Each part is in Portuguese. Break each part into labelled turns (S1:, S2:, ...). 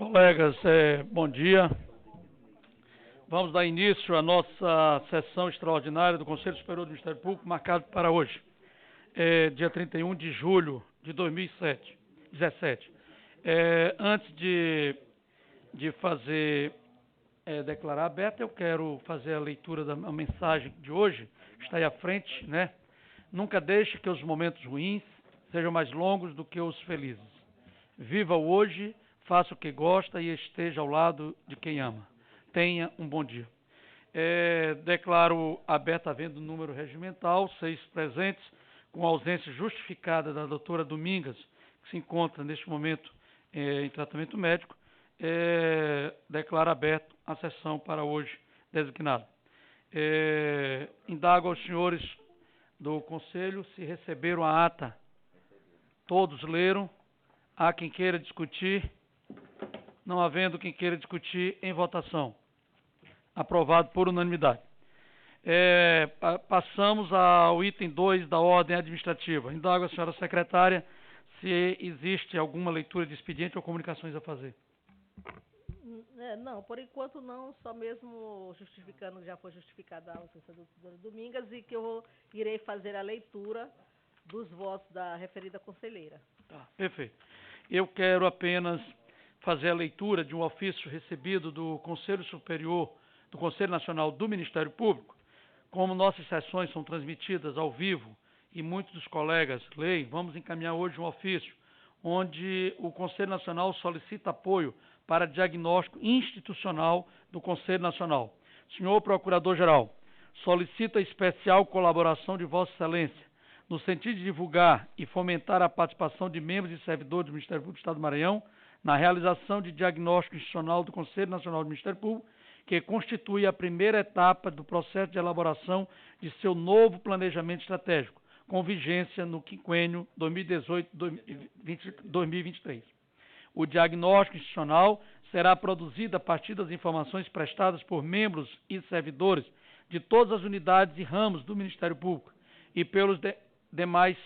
S1: Colegas, bom dia. Vamos dar início à nossa sessão extraordinária do Conselho Superior do Ministério Público, marcado para hoje, dia 31 de julho de 2017. Antes de declarar aberta, eu quero fazer a leitura da mensagem de hoje, que está aí à frente, né? Nunca deixe que os momentos ruins sejam mais longos do que os felizes. Viva o hoje, faça o que gosta e esteja ao lado de quem ama. Tenha um bom dia. Declaro aberta a venda do número regimental, 6 presentes, com ausência justificada da doutora Domingas, que se encontra neste momento em tratamento médico. Declaro aberta a sessão para hoje designada. Indago aos senhores do Conselho se receberam a ata. Todos leram. Há quem queira discutir? Não havendo quem queira discutir, em votação. Aprovado por unanimidade. Passamos ao item 2 da ordem administrativa. Indago a senhora secretária se existe alguma leitura de expediente ou comunicações a fazer.
S2: Não, por enquanto não, só mesmo justificando que já foi justificada a ausência do doutor Domingas e que eu irei fazer a leitura dos votos da referida conselheira.
S1: Tá, perfeito. Eu quero apenas fazer a leitura de um ofício recebido do Conselho Superior, do Conselho Nacional do Ministério Público. Como nossas sessões são transmitidas ao vivo e muitos dos colegas leem, vamos encaminhar hoje um ofício onde o Conselho Nacional solicita apoio para diagnóstico institucional do Conselho Nacional. Senhor Procurador-Geral, solicita a especial colaboração de Vossa Excelência no sentido de divulgar e fomentar a participação de membros e servidores do Ministério Público do Estado do Maranhão na realização de diagnóstico institucional do Conselho Nacional do Ministério Público, que constitui a primeira etapa do processo de elaboração de seu novo planejamento estratégico, com vigência no quinquênio 2018-2023. O diagnóstico institucional será produzido a partir das informações prestadas por membros e servidores de todas as unidades e ramos do Ministério Público e pelos demais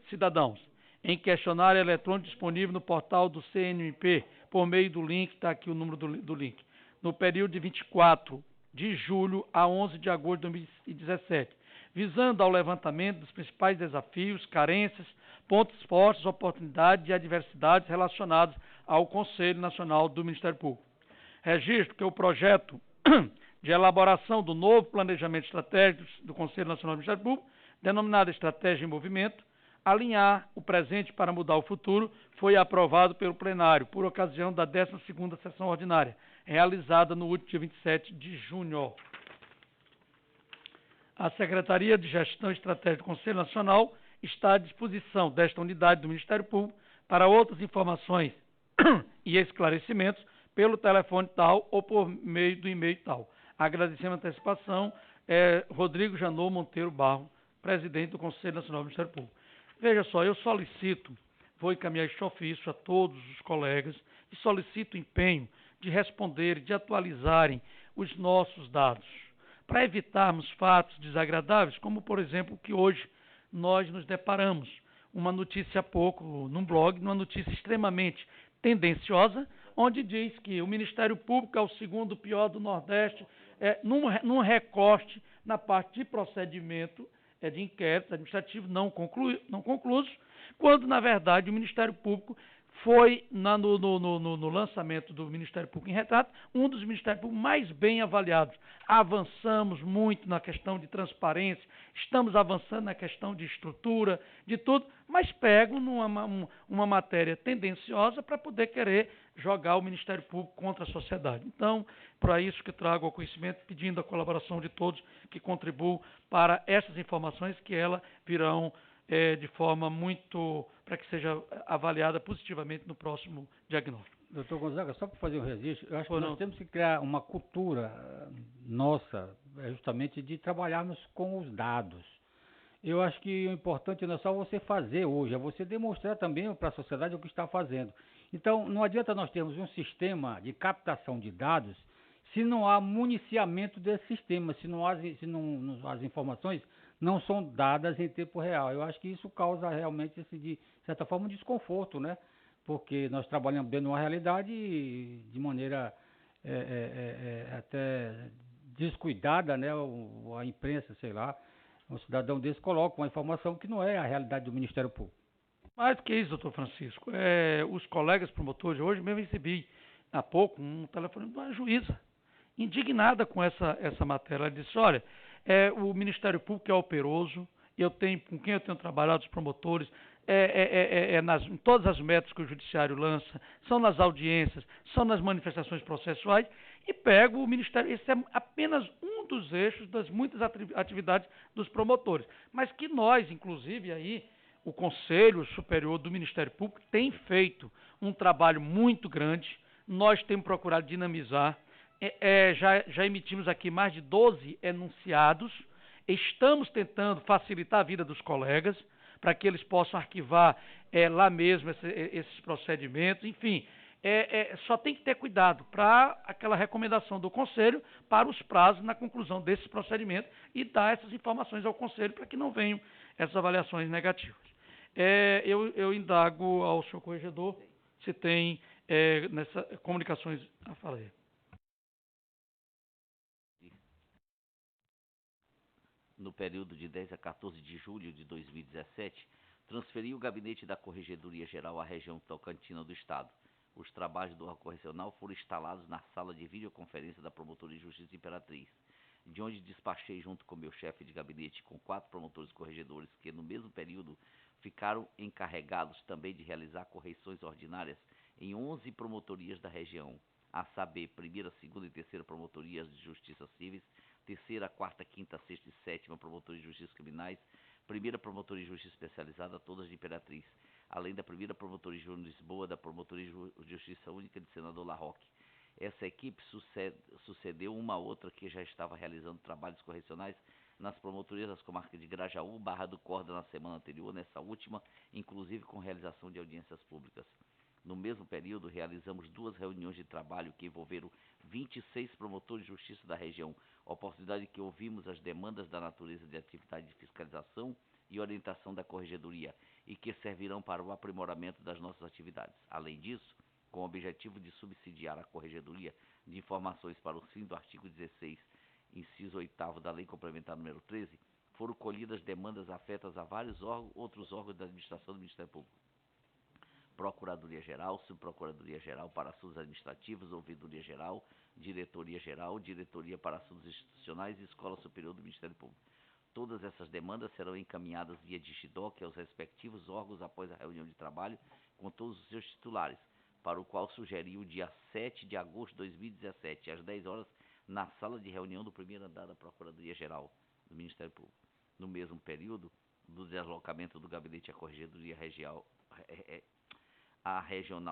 S1: cidadãos, em questionário eletrônico disponível no portal do CNMP, por meio do link, está aqui o número do link, no período de 24 de julho a 11 de agosto de 2017, visando ao levantamento dos principais desafios, carências, pontos fortes, oportunidades e adversidades relacionados ao Conselho Nacional do Ministério Público. Registro que o projeto de elaboração do novo planejamento estratégico do Conselho Nacional do Ministério Público, denominado Estratégia em Movimento, alinhar o presente para mudar o futuro, foi aprovado pelo plenário por ocasião da 12ª sessão ordinária, realizada no último dia 27 de junho. A Secretaria de Gestão Estratégica do Conselho Nacional está à disposição desta unidade do Ministério Público para outras informações e esclarecimentos pelo telefone tal ou por meio do e-mail tal. Agradecemos a antecipação, Rodrigo Janot Monteiro Barro, presidente do Conselho Nacional do Ministério Público. Veja só, eu solicito, vou encaminhar este ofício a todos os colegas e solicito o empenho de responderem, de atualizarem os nossos dados, para evitarmos fatos desagradáveis, como, por exemplo, que hoje nós nos deparamos. Uma notícia há pouco, num blog, uma notícia extremamente tendenciosa, onde diz que o Ministério Público é o segundo pior do Nordeste, num recorte na parte de procedimento de inquérito administrativo não conclusos, quando, na verdade, o Ministério Público foi, no lançamento do Ministério Público em Retrato, um dos Ministérios Públicos mais bem avaliados. Avançamos muito na questão de transparência, estamos avançando na questão de estrutura, de tudo, mas pego uma matéria tendenciosa para poder querer jogar o Ministério Público contra a sociedade. Então, para isso que trago ao conhecimento, pedindo a colaboração de todos que contribuam para essas informações, que elas virão de forma muito, para que seja avaliada positivamente no próximo diagnóstico.
S3: Doutor Gonzaga, só para fazer um registro, eu acho que nós temos que criar uma cultura nossa, justamente de trabalharmos com os dados. Eu acho que o importante não é só você fazer hoje, é você demonstrar também para a sociedade o que está fazendo. Então, não adianta nós termos um sistema de captação de dados se não há municiamento desse sistema, se as informações não são dadas em tempo real. Eu acho que isso causa realmente, de certa forma, um desconforto, né? porque nós trabalhamos dentro de uma realidade de maneira até descuidada, né? A imprensa, sei lá, um cidadão desse coloca uma informação que não é a realidade do Ministério Público.
S1: Mais do que isso, doutor Francisco, os colegas promotores, hoje mesmo recebi há pouco um telefone de uma juíza, indignada com essa matéria. Ela disse, olha, o Ministério Público é operoso, com quem eu tenho trabalhado, os promotores, em todas as metas que o Judiciário lança, são nas audiências, são nas manifestações processuais, e pego o Ministério, esse é apenas um dos eixos das muitas atividades dos promotores, mas que nós, inclusive, aí, o Conselho Superior do Ministério Público tem feito um trabalho muito grande, nós temos procurado dinamizar, já emitimos aqui mais de 12 enunciados, estamos tentando facilitar a vida dos colegas, para que eles possam arquivar lá mesmo esses procedimentos, enfim, só tem que ter cuidado para aquela recomendação do Conselho para os prazos na conclusão desses procedimentos e dar essas informações ao Conselho para que não venham essas avaliações negativas. Eu indago ao senhor corregedor se tem comunicações a falar.
S4: No período de 10 a 14 de julho de 2017, transferiu o gabinete da Corregedoria Geral à região Tocantina do Estado. Os trabalhos do órgão correcional foram instalados na sala de videoconferência da Promotoria de Justiça Imperatriz, de onde despachei junto com meu chefe de gabinete com 4 promotores corregedores que, no mesmo período, ficaram encarregados também de realizar correições ordinárias em 11 promotorias da região, a saber, 1ª, 2ª e 3ª Promotorias de Justiça Civis, 3ª, 4ª, 5ª, 6ª e 7ª Promotoria de Justiça Criminais, 1ª Promotoria de Justiça Especializada, todas de Imperatriz, além da 1ª Promotoria de Lisboa, da Promotoria de Justiça Única de Senador Larroque. Essa equipe sucedeu uma outra que já estava realizando trabalhos correcionais nas promotorias das comarcas de Grajaú, Barra do Corda na semana anterior, nessa última, inclusive com realização de audiências públicas. No mesmo período, realizamos 2 reuniões de trabalho que envolveram 26 promotores de justiça da região, oportunidade que ouvimos as demandas da natureza de atividade de fiscalização e orientação da Corregedoria e que servirão para o aprimoramento das nossas atividades. Além disso, com o objetivo de subsidiar a Corregedoria de informações para o fim do artigo 16, inciso 8º da Lei Complementar número 13, foram colhidas demandas afetas a vários outros órgãos da administração do Ministério Público. Procuradoria-Geral, Subprocuradoria-Geral para Assuntos Administrativos, Ouvidoria-Geral, Diretoria-Geral, Diretoria para Assuntos Institucionais e Escola Superior do Ministério Público. Todas essas demandas serão encaminhadas via DigiDoc aos respectivos órgãos após a reunião de trabalho com todos os seus titulares, para o qual sugeri o dia 7 de agosto de 2017, às 10 horas, na sala de reunião do primeiro andar da Procuradoria-Geral do Ministério Público. No mesmo período do deslocamento do gabinete à Corregedoria Regional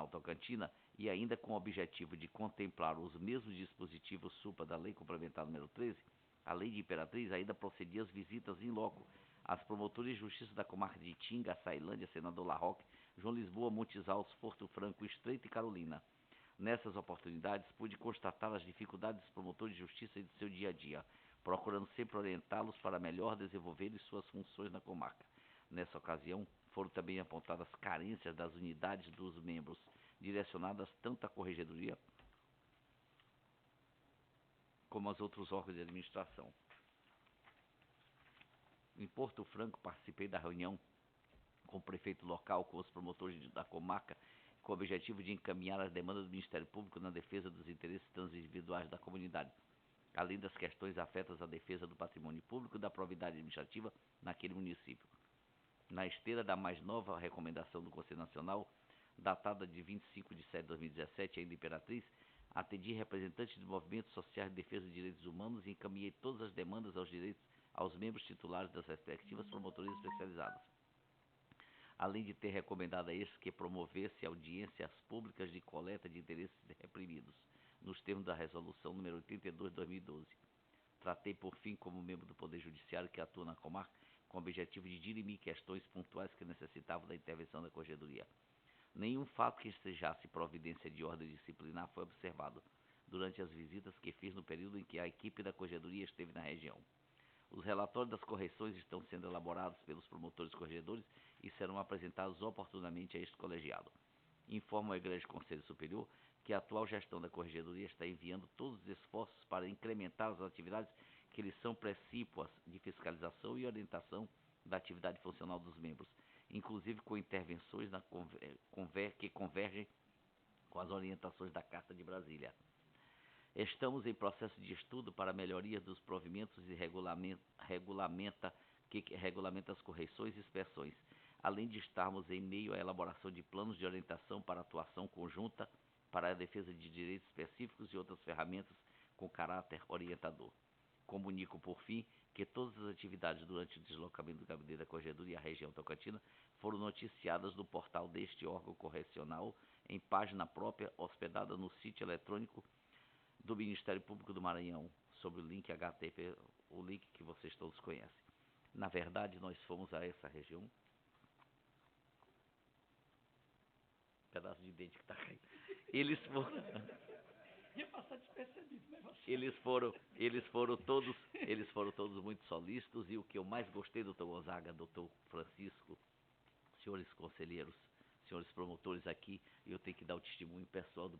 S4: Tocantina e ainda com o objetivo de contemplar os mesmos dispositivos supra da Lei Complementar número 13, a Lei de Imperatriz ainda procedia as visitas in loco às promotorias de justiça da comarca de Itinga, Açailândia, Senador Larroque, João Lisboa, Montes Altos, Porto Franco, Estreito e Carolina. Nessas oportunidades, pude constatar as dificuldades dos promotores de justiça e do seu dia a dia, procurando sempre orientá-los para melhor desenvolverem suas funções na comarca. Nessa ocasião, foram também apontadas carências das unidades dos membros, direcionadas tanto à Corregedoria como aos outros órgãos de administração. Em Porto Franco, participei da reunião com o prefeito local, com os promotores da comarca, com o objetivo de encaminhar as demandas do Ministério Público na defesa dos interesses individuais da comunidade, além das questões afetas à defesa do patrimônio público e da probidade administrativa naquele município. Na esteira da mais nova recomendação do Conselho Nacional, datada de 25 de setembro de 2017, ainda Imperatriz, atendi representantes de movimentos sociais de defesa de direitos humanos e encaminhei todas as demandas aos membros titulares das respectivas promotorias especializadas. Além de ter recomendado a estes que promovesse audiências públicas de coleta de interesses reprimidos, nos termos da Resolução número 82 de 2012. Tratei, por fim, como membro do Poder Judiciário que atua na comarca, com o objetivo de dirimir questões pontuais que necessitavam da intervenção da Corregedoria. Nenhum fato que estejasse providência de ordem disciplinar foi observado durante as visitas que fiz no período em que a equipe da Corregedoria esteve na região. Os relatórios das correções estão sendo elaborados pelos promotores corregedores e serão apresentados oportunamente a este colegiado. informa a Igreja Conselho Superior que a atual gestão da Corregedoria está enviando todos os esforços para incrementar as atividades que lhes são precípuas de fiscalização e orientação da atividade funcional dos membros, inclusive com intervenções que convergem com as orientações da Carta de Brasília. Estamos em processo de estudo para a melhoria dos provimentos e regulamenta as correções e inspeções, além de estarmos em meio à elaboração de planos de orientação para atuação conjunta para a defesa de direitos específicos e outras ferramentas com caráter orientador. Comunico, por fim, que todas as atividades durante o deslocamento do gabinete da Corregedoria à região Tocantina foram noticiadas no portal deste órgão correcional, em página própria, hospedada no sítio eletrônico do Ministério Público do Maranhão, sobre o link HTTP, o link que vocês todos conhecem. Na verdade, nós fomos a essa região. Pedaço de dente que está caindo. Eles foram todos muito solícitos, e o que eu mais gostei, doutor Gonzaga, doutor Francisco, senhores conselheiros, senhores promotores aqui, e eu tenho que dar o testemunho pessoal do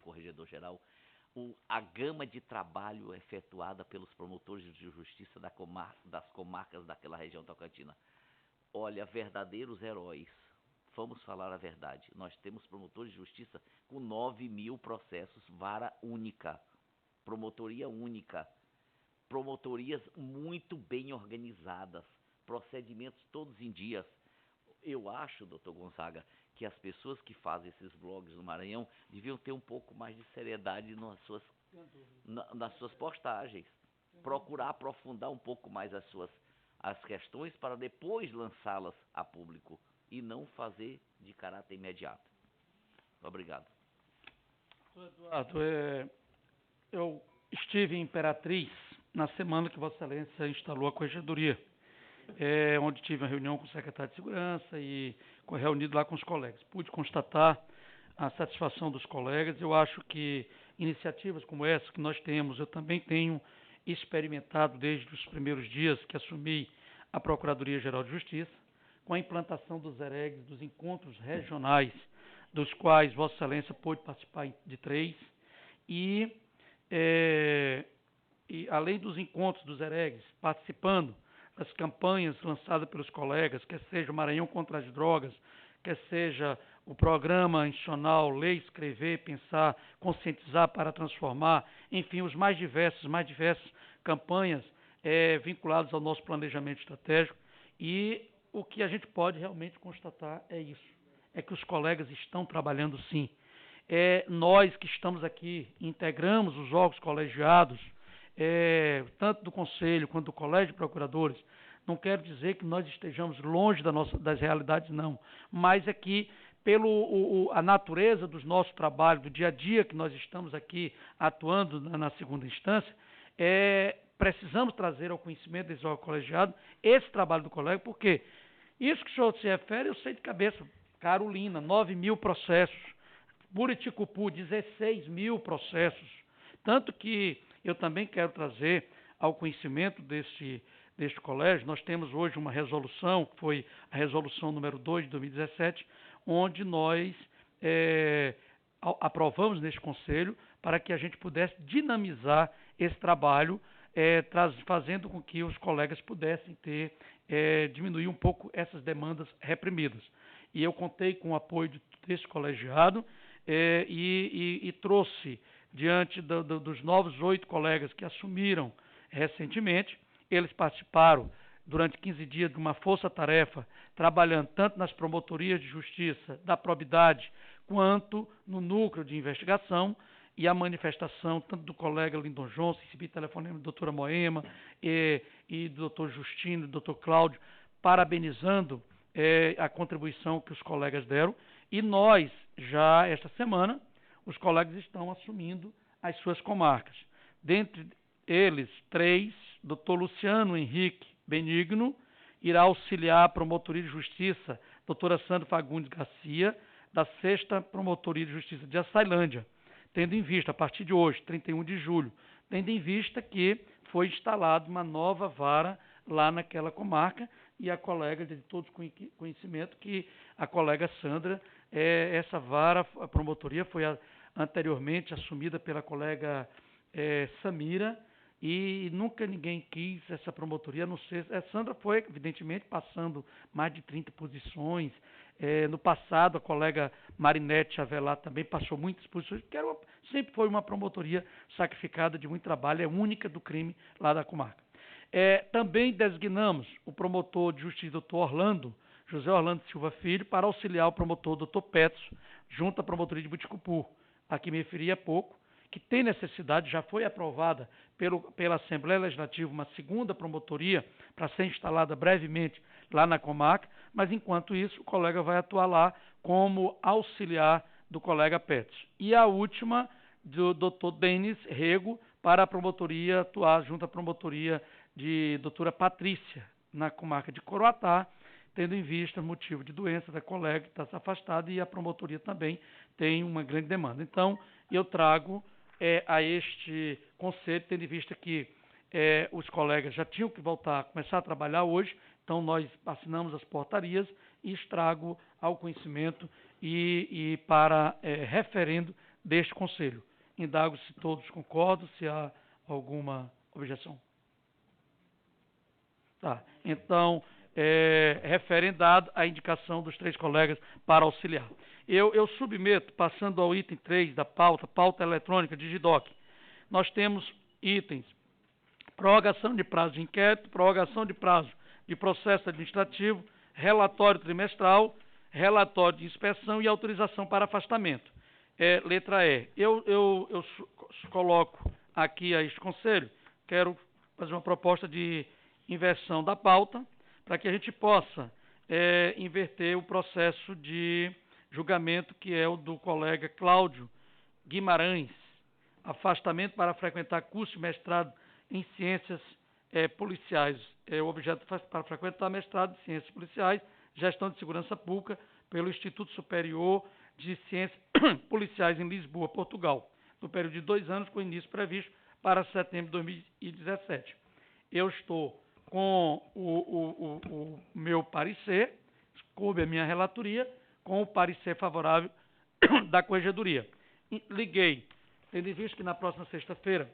S4: Corregedor-Geral, a gama de trabalho efetuada pelos promotores de justiça das comarcas daquela região tocantina. Olha, verdadeiros heróis. Vamos falar a verdade. Nós temos promotores de justiça com 9.000 processos, vara única, promotoria única, promotorias muito bem organizadas, procedimentos todos em dias. Eu acho, doutor Gonzaga, que as pessoas que fazem esses blogs no Maranhão deviam ter um pouco mais de seriedade nas suas postagens. Procurar aprofundar um pouco mais as questões para depois lançá-las a público e não fazer de caráter imediato. Obrigado.
S1: Eduardo, eu estive em Imperatriz na semana que Vossa Excelência instalou a Corregedoria, onde tive uma reunião com o secretário de Segurança e reunido lá com os colegas. Pude constatar a satisfação dos colegas. Eu acho que iniciativas como essa que nós temos, eu também tenho experimentado desde os primeiros dias que assumi a Procuradoria-Geral de Justiça, com a implantação dos EREGs, dos encontros regionais, dos quais Vossa Excelência pôde participar de 3, e além dos encontros dos EREGs, participando das campanhas lançadas pelos colegas, quer seja o Maranhão contra as Drogas, quer seja o programa institucional Ler, Escrever, Pensar, Conscientizar para Transformar, enfim, os mais diversas campanhas vinculadas ao nosso planejamento estratégico. E o que a gente pode realmente constatar é isso, é que os colegas estão trabalhando sim. Nós que estamos aqui, integramos os órgãos colegiados, tanto do Conselho quanto do Colégio de Procuradores. Não quero dizer que nós estejamos longe das realidades, não, mas é que, a natureza dos nossos trabalhos, do dia a dia que nós estamos aqui atuando na segunda instância, precisamos trazer ao conhecimento desse órgão colegiado esse trabalho do colega, porque isso que o senhor se refere, eu sei de cabeça. Carolina, 9.000 processos. Buriticupu, 16.000 processos. Tanto que eu também quero trazer ao conhecimento deste colégio, nós temos hoje uma resolução, que foi a resolução número 2 de 2017, onde nós aprovamos neste conselho para que a gente pudesse dinamizar esse trabalho, fazendo com que os colegas pudessem diminuir um pouco essas demandas reprimidas. E eu contei com o apoio desse colegiado e trouxe, diante dos novos 8 colegas que assumiram recentemente, eles participaram durante 15 dias de uma força-tarefa, trabalhando tanto nas promotorias de justiça, da probidade, quanto no núcleo de investigação, e a manifestação tanto do colega Lindon Johnson, recebi telefonema da doutora Moema e do doutor Justino, do doutor Cláudio, parabenizando a contribuição que os colegas deram. E nós, já esta semana, os colegas estão assumindo as suas comarcas. Dentre eles, 3, doutor Luciano Henrique Benigno, irá auxiliar a Promotoria de Justiça, doutora Sandra Fagundes Garcia, da 6ª Promotoria de Justiça de Açailândia, tendo em vista, a partir de hoje, 31 de julho, tendo em vista que foi instalada uma nova vara lá naquela comarca, e a colega de todos conhecimento que a colega Sandra essa vara, a promotoria foi anteriormente assumida pela colega Samira, e nunca ninguém quis essa promotoria, a não ser... Sandra foi, evidentemente, passando mais de 30 posições. No passado, a colega Marinete Avelar também passou muitas posições, que sempre foi uma promotoria sacrificada de muito trabalho, é única do crime lá da comarca. Também designamos o promotor de justiça, doutor Orlando, José Orlando Silva Filho, para auxiliar o promotor doutor Petros, junto à promotoria de Botucatu, a que me referi há pouco, que tem necessidade, já foi aprovada pela Assembleia Legislativa uma segunda promotoria para ser instalada brevemente lá na comarca, mas enquanto isso o colega vai atuar lá como auxiliar do colega Petros. E a última, do doutor Denis Rego, para a promotoria atuar junto à promotoria de doutora Patrícia, na comarca de Coroatá, tendo em vista o motivo de doença da colega que está se afastada, e a promotoria também tem uma grande demanda. Então, eu trago a este conselho, tendo em vista que os colegas já tinham que voltar a começar a trabalhar hoje, então nós assinamos as portarias e trago ao conhecimento e para referendo deste conselho. Indago se todos concordam, se há alguma objeção. Tá, então, referendado a indicação dos 3 colegas para auxiliar. Eu submeto, passando ao item 3 da pauta eletrônica Digidoc. Nós temos itens: prorrogação de prazo de inquérito, prorrogação de prazo de processo administrativo, relatório trimestral, relatório de inspeção e autorização para afastamento. Letra E. Eu coloco aqui a este conselho, quero fazer uma proposta de inversão da pauta, para que a gente possa inverter o processo de julgamento, que é o do colega Cláudio Guimarães, afastamento para frequentar curso de mestrado em ciências policiais. O objeto para frequentar mestrado em ciências policiais, gestão de segurança pública, pelo Instituto Superior de Ciências Policiais em Lisboa, Portugal, no período de 2 anos, com início previsto para setembro de 2017. Eu estou com o meu parecer, coube a minha relatoria, com o parecer favorável da Corregedoria. Liguei, tendo em vista que na próxima sexta-feira,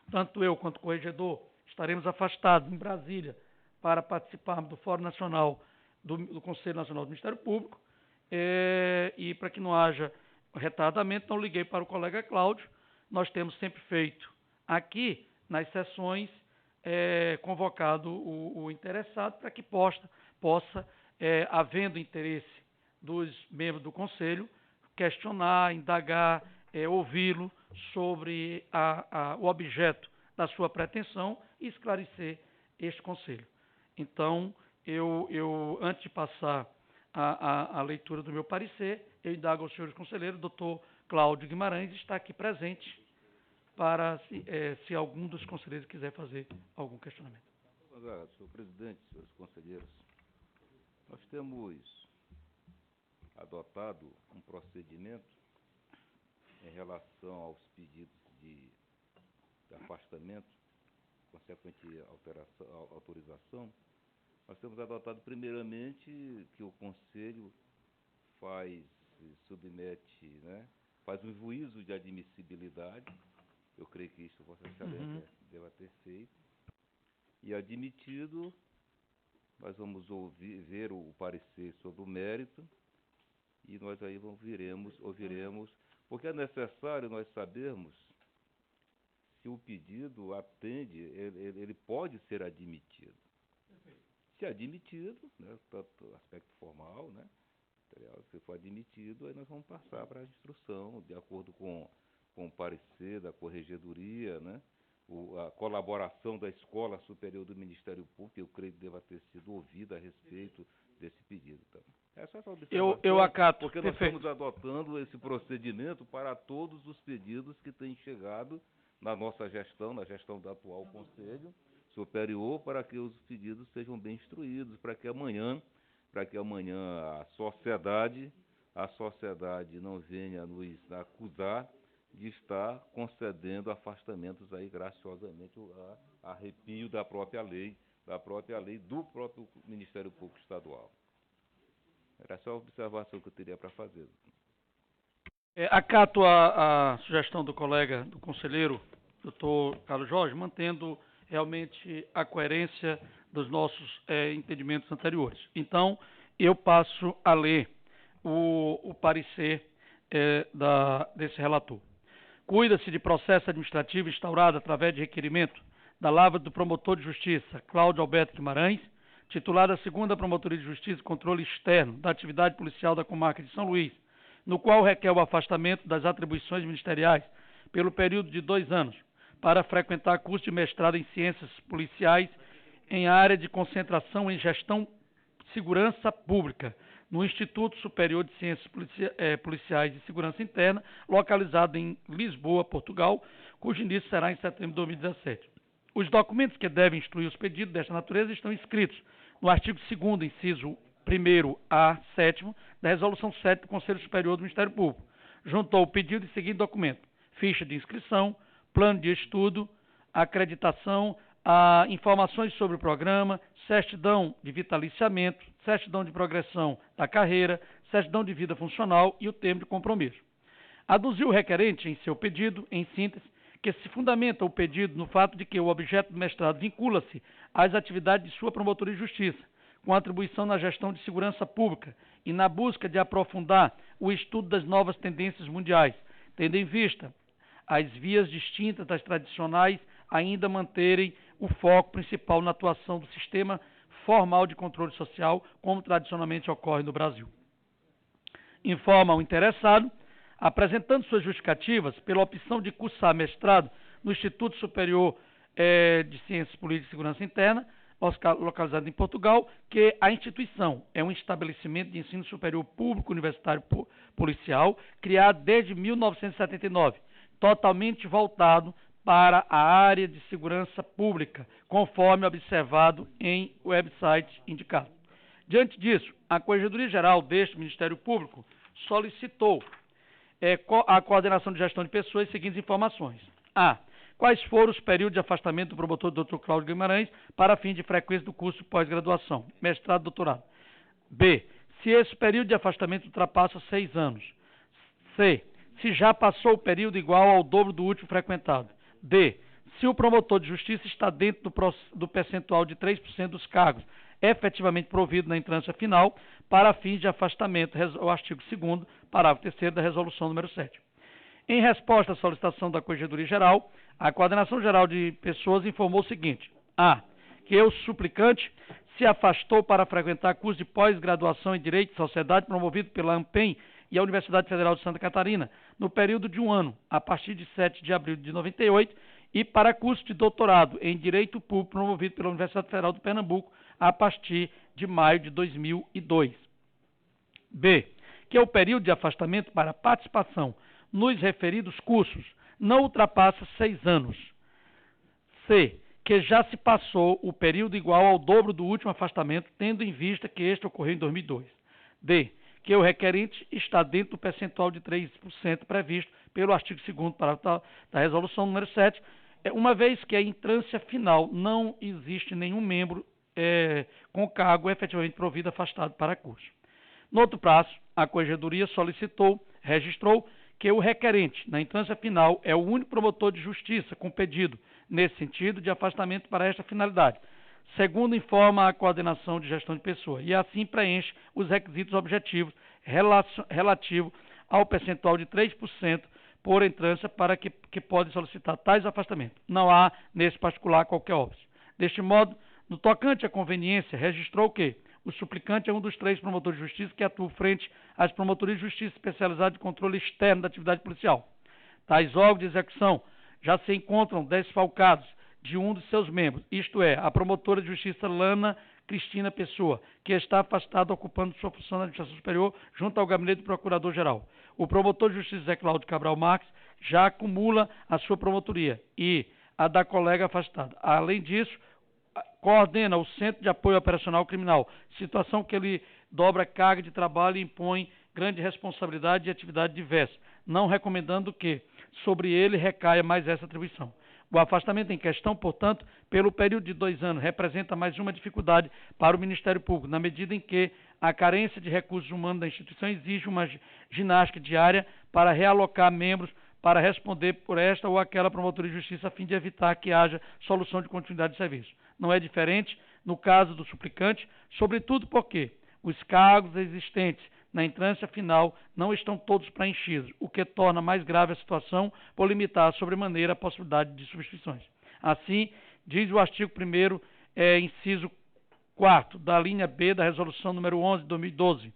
S1: tanto eu quanto o corregedor estaremos afastados em Brasília para participarmos do Fórum Nacional do Conselho Nacional do Ministério Público, e para que não haja retardamento, então liguei para o colega Cláudio. Nós temos sempre feito aqui, nas sessões, convocado o interessado para que possa, havendo interesse dos membros do Conselho, questionar, indagar, ouvi-lo sobre o objeto da sua pretensão e esclarecer este Conselho. Então, antes de passar a leitura do meu parecer, eu indago aos senhores conselheiros, doutor Cláudio Guimarães está aqui presente para se algum dos conselheiros quiser fazer algum questionamento.
S5: Senhor presidente, senhores conselheiros, nós temos adotado um procedimento em relação aos pedidos de afastamento, consequente autorização. Nós temos adotado primeiramente que o Conselho submete, faz um juízo de admissibilidade. Eu creio que isso Vossa Excelência deva ter feito. E admitido, nós vamos ver o parecer sobre o mérito, e nós aí ouviremos, porque é necessário nós sabermos se o pedido atende, ele pode ser admitido. Se admitido, tanto aspecto formal, se for admitido, aí nós vamos passar para a instrução, de acordo com o parecer da Corregedoria, a colaboração da Escola Superior do Ministério Público, eu creio que deva ter sido ouvida a respeito desse pedido. Tá? Essa é essa observação,
S1: eu acato,
S5: porque nós estamos adotando esse procedimento para todos os pedidos que têm chegado na nossa gestão, na gestão do atual Conselho Superior, para que os pedidos sejam bem instruídos, para que amanhã a sociedade não venha nos acusar de estar concedendo afastamentos aí graciosamente a arrepio da própria lei do próprio Ministério Público Estadual. Era só a observação que eu teria para fazer.
S1: Acato a sugestão do colega, do conselheiro, doutor Carlos Jorge, mantendo realmente a coerência dos nossos entendimentos anteriores. Então, eu passo a ler o parecer desse relator. Cuida-se de processo administrativo instaurado através de requerimento da lavra do promotor de justiça Cláudio Alberto Guimarães, titular da 2ª Promotoria de Justiça e Controle Externo da Atividade Policial da Comarca de São Luís, no qual requer o afastamento das atribuições ministeriais pelo período de 2 anos, para frequentar curso de mestrado em Ciências Policiais em área de concentração em Gestão de Segurança Pública, no Instituto Superior de Ciências Policiais e Segurança Interna, localizado em Lisboa, Portugal, cujo início será em setembro de 2017. Os documentos que devem instruir os pedidos desta natureza estão inscritos no artigo 2º, inciso 1º a 7º, da Resolução 7 do Conselho Superior do Ministério Público, junto ao pedido e seguinte documento: ficha de inscrição, plano de estudo, acreditação, informações sobre o programa, certidão de vitaliciamento, certidão de progressão da carreira, certidão de vida funcional e o termo de compromisso. Aduziu o requerente em seu pedido, em síntese, que se fundamenta o pedido no fato de que o objeto do mestrado vincula-se às atividades de sua promotoria de justiça, com atribuição na gestão de segurança pública e na busca de aprofundar o estudo das novas tendências mundiais, tendo em vista as vias distintas das tradicionais ainda manterem o foco principal na atuação do sistema formal de controle social, como tradicionalmente ocorre no Brasil. Informa o interessado, apresentando suas justificativas pela opção de cursar mestrado no Instituto Superior de Ciências Políticas e Segurança Interna, localizado em Portugal, que a instituição é um estabelecimento de ensino superior público universitário policial, criado desde 1979, totalmente voltado para a área de segurança pública, conforme observado em website indicado. Diante disso, a Corregedoria Geral deste Ministério Público solicitou a coordenação de gestão de pessoas as seguintes informações. A. Quais foram os períodos de afastamento do promotor Dr. Cláudio Guimarães para fim de frequência do curso de pós-graduação, mestrado e doutorado? B. Se esse período de afastamento ultrapassa 6 anos. C. Se já passou o período igual ao dobro do último frequentado. D. Se o promotor de justiça está dentro do percentual de 3% dos cargos efetivamente provido na entrância final para fins de afastamento, o artigo 2º, parágrafo 3º da Resolução número 7. Em resposta à solicitação da Corregedoria Geral, a Coordenação Geral de Pessoas informou o seguinte: A. Que o suplicante se afastou para frequentar curso de pós-graduação em Direito e Sociedade promovido pela AMPEM e a Universidade Federal de Santa Catarina, no período de 1 ano, a partir de 7 de abril de 98, e para curso de doutorado em Direito Público promovido pela Universidade Federal de Pernambuco, a partir de maio de 2002. B. Que o período de afastamento para participação nos referidos cursos não ultrapassa 6 anos. C. Que já se passou o período igual ao dobro do último afastamento, tendo em vista que este ocorreu em 2002. D. Que o requerente está dentro do percentual de 3% previsto pelo artigo 2º, parágrafo da Resolução número 7, uma vez que a entrância final não existe nenhum membro com cargo efetivamente provido afastado para curso. No outro prazo, a Corregedoria registrou que o requerente, na instância final, é o único promotor de justiça com pedido, nesse sentido, de afastamento para esta finalidade, segundo informa a Coordenação de Gestão de Pessoa, e assim preenche os requisitos objetivos relativo ao percentual de 3% por entrância para que pode solicitar tais afastamentos. Não há, nesse particular, qualquer óbice. Deste modo, no tocante à conveniência, registrou que o suplicante é um dos 3 promotores de justiça que atuam frente às promotorias de justiça especializadas de controle externo da atividade policial. Tais órgãos de execução já se encontram desfalcados de um dos seus membros, isto é, a promotora de justiça Lana Cristina Pessoa, que está afastada ocupando sua função na administração superior junto ao gabinete do Procurador-Geral. O promotor de justiça Zé Cláudio Cabral Marques já acumula a sua promotoria e a da colega afastada. Além disso, coordena o Centro de Apoio Operacional Criminal, situação que ele dobra carga de trabalho e impõe grande responsabilidade e atividade diversa, não recomendando que sobre ele recaia mais essa atribuição. O afastamento em questão, portanto, pelo período de 2 anos, representa mais uma dificuldade para o Ministério Público, na medida em que a carência de recursos humanos da instituição exige uma ginástica diária para realocar membros para responder por esta ou aquela promotoria de justiça a fim de evitar que haja solução de continuidade de serviço. Não é diferente no caso do suplicante, sobretudo porque os cargos existentes na entrância final não estão todos preenchidos, o que torna mais grave a situação por limitar sobremaneira a possibilidade de substituições. Assim, diz o artigo 1º, inciso 4º, da linha B da Resolução número 11 de 2012,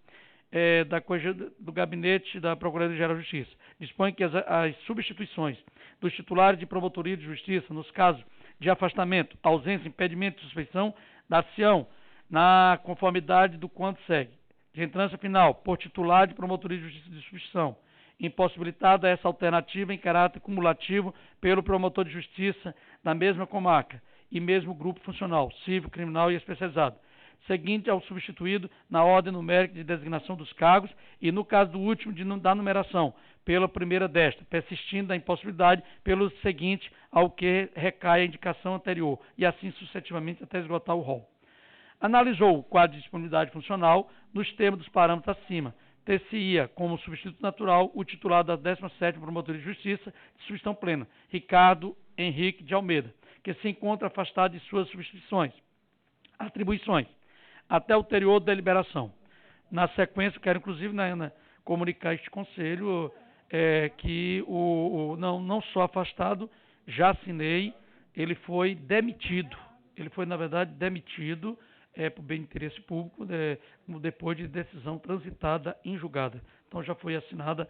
S1: do Gabinete da Procuradoria-Geral de Justiça. Dispõe que as substituições dos titulares de promotoria de justiça, nos casos de afastamento, ausência, impedimento e suspeição, dar-se-ão na conformidade do quanto segue. De entrância final, por titular de promotoria de justiça de substituição, impossibilitada essa alternativa em caráter cumulativo pelo promotor de justiça da mesma comarca e mesmo grupo funcional, civil, criminal e especializado, seguinte ao substituído na ordem numérica de designação dos cargos e, no caso do último, da numeração, pela primeira desta, persistindo a impossibilidade pelo seguinte ao que recai a indicação anterior, e assim sucessivamente até esgotar o rol. Analisou o quadro de disponibilidade funcional nos termos dos parâmetros acima. Ter-se-ia como substituto natural o titular da 17ª Promotoria de Justiça de substituição plena, Ricardo Henrique de Almeida, que se encontra afastado de suas atribuições, até ulterior deliberação. Na sequência, quero inclusive comunicar a este Conselho que não só afastado, já assinei, ele foi demitido. Ele foi, na verdade, demitido por bem de interesse público, depois de decisão transitada em julgada. Então já foi assinada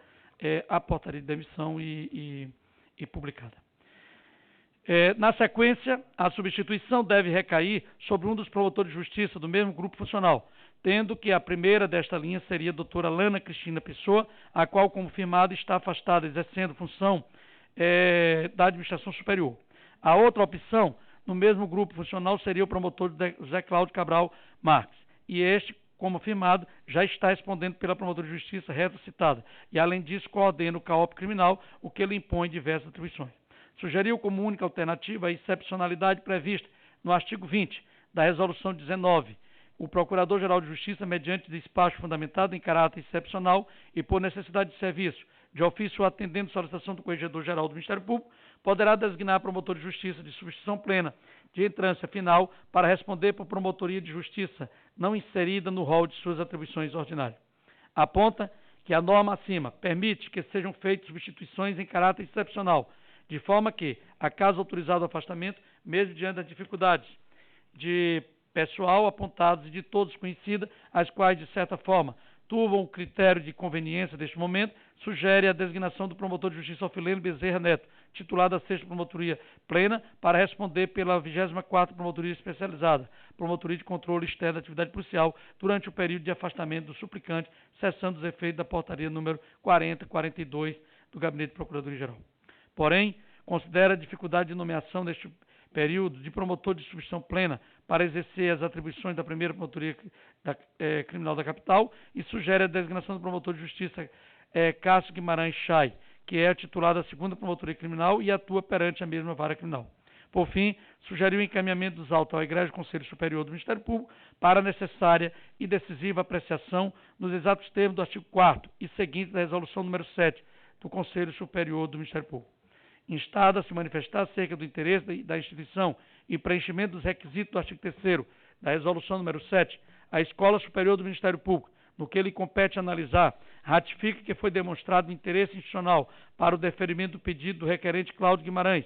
S1: a portaria de demissão e publicada. Na sequência, a substituição deve recair sobre um dos promotores de justiça do mesmo grupo funcional, tendo que a primeira desta linha seria a doutora Lana Cristina Pessoa, a qual, como firmado, está afastada, exercendo função da administração superior. A outra opção, no mesmo grupo funcional, seria o promotor José Cláudio Cabral Marques, e este, como firmado, já está respondendo pela promotoria de justiça reta citada, e além disso coordena o CAOP criminal, o que lhe impõe diversas atribuições. Sugeriu como única alternativa a excepcionalidade prevista no artigo 20 da Resolução 19, o Procurador-Geral de Justiça, mediante despacho fundamentado em caráter excepcional e por necessidade de serviço, de ofício atendendo solicitação do Corregedor-Geral do Ministério Público, poderá designar promotor de justiça de substituição plena de entrância final para responder por promotoria de justiça não inserida no rol de suas atribuições ordinárias. Aponta que a norma acima permite que sejam feitas substituições em caráter excepcional, de forma que, a caso autorizado o afastamento, mesmo diante das dificuldades de pessoal apontadas e de todos conhecidas, as quais, de certa forma, turvam o critério de conveniência deste momento, sugere a designação do promotor de justiça Alfileno Bezerra Neto, titular da 6ª Promotoria Plena, para responder pela 24ª Promotoria Especializada, Promotoria de Controle Externo da Atividade Policial, durante o período de afastamento do suplicante, cessando os efeitos da portaria número 4042 do Gabinete de Procuradoria-Geral. Porém, considera a dificuldade de nomeação neste período de promotor de substituição plena para exercer as atribuições da primeira promotoria criminal da capital e sugere a designação do promotor de justiça Cássio Guimarães Chay, que é titular da 2ª Promotoria Criminal e atua perante a mesma vara criminal. Por fim, sugeriu o encaminhamento dos autos ao Egrégio Conselho Superior do Ministério Público para a necessária e decisiva apreciação nos exatos termos do artigo 4º e seguinte da Resolução número 7 do Conselho Superior do Ministério Público. Instada a se manifestar acerca do interesse da instituição e preenchimento dos requisitos do artigo 3º da Resolução número 7, a Escola Superior do Ministério Público, no que lhe compete analisar, ratifica que foi demonstrado interesse institucional para o deferimento do pedido do requerente Cláudio Guimarães,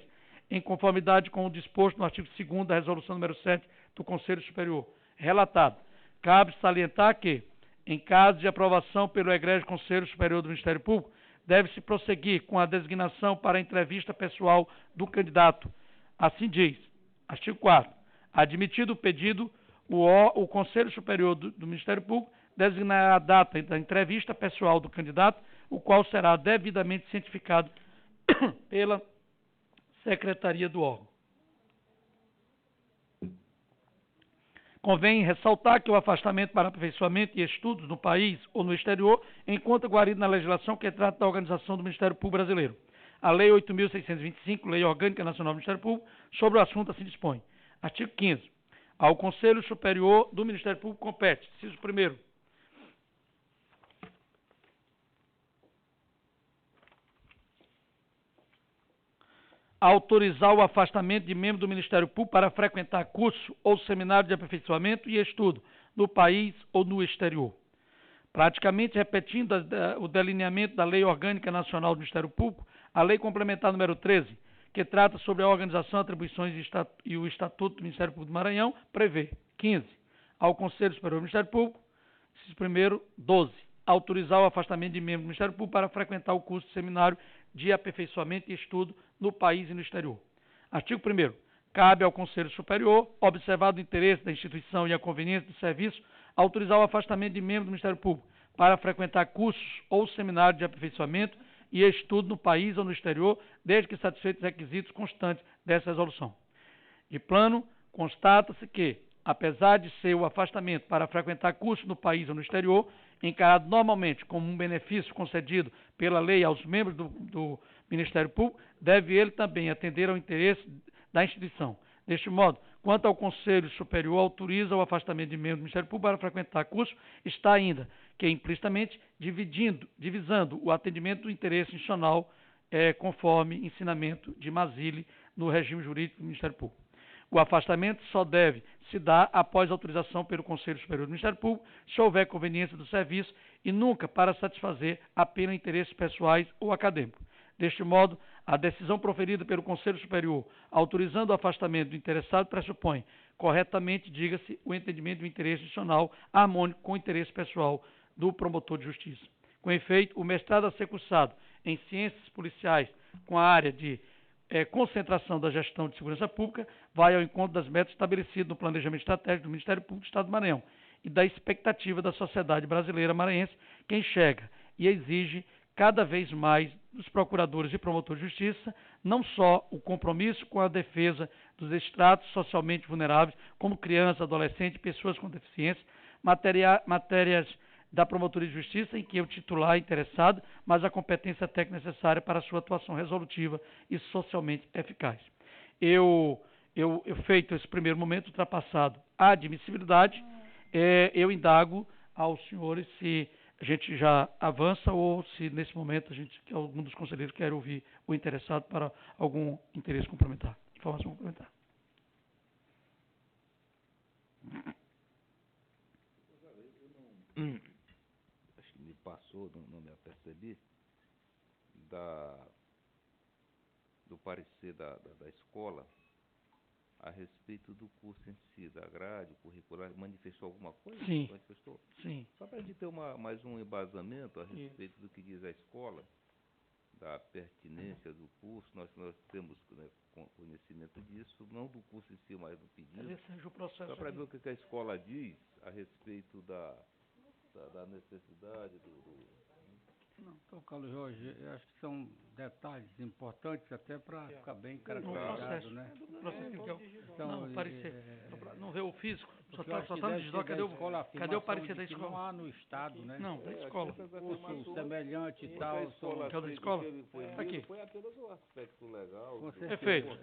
S1: em conformidade com o disposto no artigo 2º da Resolução número 7 do Conselho Superior. Relatado, cabe salientar que, em caso de aprovação pelo Egrégio Conselho Superior do Ministério Público, deve-se prosseguir com a designação para a entrevista pessoal do candidato. Assim diz, artigo 4º, admitido o pedido, o Conselho Superior do Ministério Público designará a data da entrevista pessoal do candidato, o qual será devidamente cientificado pela Secretaria do órgão. Convém ressaltar que o afastamento para aperfeiçoamento e estudos no país ou no exterior encontra guarido na legislação que trata da organização do Ministério Público Brasileiro. a Lei 8.625, Lei Orgânica Nacional do Ministério Público, sobre o assunto assim dispõe. Artigo 15º. Ao Conselho Superior do Ministério Público compete, inciso 1º, autorizar o afastamento de membro do Ministério Público para frequentar curso ou seminário de aperfeiçoamento e estudo no país ou no exterior. Praticamente repetindo o delineamento da Lei Orgânica Nacional do Ministério Público, a Lei Complementar número 13, que trata sobre a organização, atribuições e o Estatuto do Ministério Público do Maranhão, prevê. 15. Ao Conselho Superior do Ministério Público, inciso 1º, 12. Autorizar o afastamento de membro do Ministério Público para frequentar o curso de seminário de aperfeiçoamento e estudo no país e no exterior. Artigo 1º. Cabe ao Conselho Superior, observado o interesse da instituição e a conveniência do serviço, autorizar o afastamento de membro do Ministério Público para frequentar cursos ou seminário de aperfeiçoamento e estudo no país ou no exterior, desde que satisfeitos os requisitos constantes dessa resolução. De plano, constata-se que, apesar de ser o afastamento para frequentar cursos no país ou no exterior, encarado normalmente como um benefício concedido pela lei aos membros do Ministério Público, deve ele também atender ao interesse da instituição. Deste modo, quanto ao Conselho Superior autoriza o afastamento de membro do Ministério Público para frequentar curso, está ainda que implicitamente divisando o atendimento do interesse institucional conforme ensinamento de Mazzilli no regime jurídico do Ministério Público. O afastamento só deve se dar após autorização pelo Conselho Superior do Ministério Público, se houver conveniência do serviço e nunca para satisfazer apenas interesses pessoais ou acadêmicos. Deste modo, a decisão proferida pelo Conselho Superior, autorizando o afastamento do interessado, pressupõe, corretamente, diga-se, o entendimento do interesse institucional harmônico com o interesse pessoal do promotor de justiça. Com efeito, o mestrado a ser cursado em Ciências Policiais com a área de concentração da gestão de segurança pública vai ao encontro das metas estabelecidas no planejamento estratégico do Ministério Público do Estado do Maranhão e da expectativa da sociedade brasileira maranhense, que enxerga e exige cada vez mais dos procuradores e promotores de justiça, não só o compromisso com a defesa dos estratos socialmente vulneráveis, como crianças, adolescentes, pessoas com deficiência, matérias da Promotoria de Justiça em que o titular é interessado, mas a competência técnica necessária para a sua atuação resolutiva e socialmente eficaz. Eu feito esse primeiro momento, ultrapassado a admissibilidade, eu indago aos senhores se a gente já avança ou se nesse momento algum dos conselheiros quer ouvir o interessado para algum interesse complementar, informação complementar.
S5: Acho que me passou, não me apercebi, do parecer da escola a respeito do curso em si, da grade curricular. Manifestou alguma coisa?
S1: Sim.
S5: Manifestou?
S1: Sim.
S5: Só para a gente ter mais um embasamento a respeito do que diz a escola, da pertinência do curso, nós temos conhecimento disso, não do curso em si, mas do pedido. Só para ver o que a escola diz a respeito da necessidade
S3: Não, então, Carlos Jorge, eu acho que são detalhes importantes até para ficar bem caracterizado, né?
S1: Não, parecer. Não vê o físico, só está no digital. Cadê o parecer da escola?
S3: Não há no Estado, né?
S1: Não, da escola.
S3: Curso semelhante e tal.
S1: Que é o da escola? Aqui.
S5: Foi apenas o aspecto legal.
S3: Com certeza.
S1: Perfeito.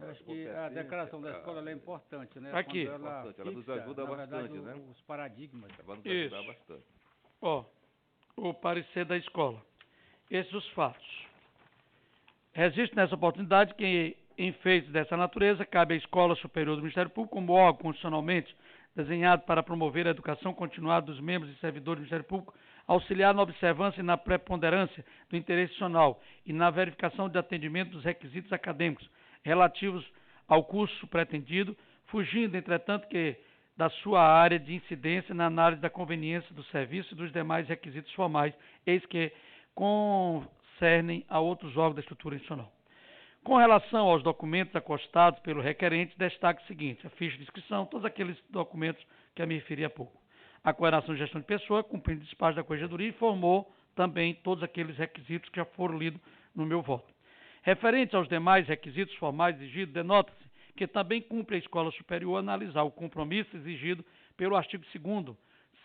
S3: Eu acho que a declaração da escola é importante, né?
S1: Aqui.
S5: Ela nos ajuda bastante, né?
S3: Os paradigmas.
S5: Ela nos ajuda bastante.
S1: Ó, o parecer da escola. Esses os fatos. Registro nessa oportunidade que, em feitos dessa natureza, cabe à Escola Superior do Ministério Público, como órgão constitucionalmente desenhado para promover a educação continuada dos membros e servidores do Ministério Público, auxiliar na observância e na preponderância do interesse nacional e na verificação de atendimento dos requisitos acadêmicos relativos ao curso pretendido, fugindo, entretanto, da sua área de incidência na análise da conveniência do serviço e dos demais requisitos formais, eis que concernem a outros órgãos da estrutura institucional. Com relação aos documentos acostados pelo requerente, destaque o seguinte: a ficha de inscrição, todos aqueles documentos que eu me referi há pouco. A coordenação de gestão de pessoa, cumprindo o despacho da Corregedoria, informou também todos aqueles requisitos que já foram lidos no meu voto. Referente aos demais requisitos formais exigidos, denota-se que também cumpre a Escola Superior analisar o compromisso exigido pelo artigo 2º,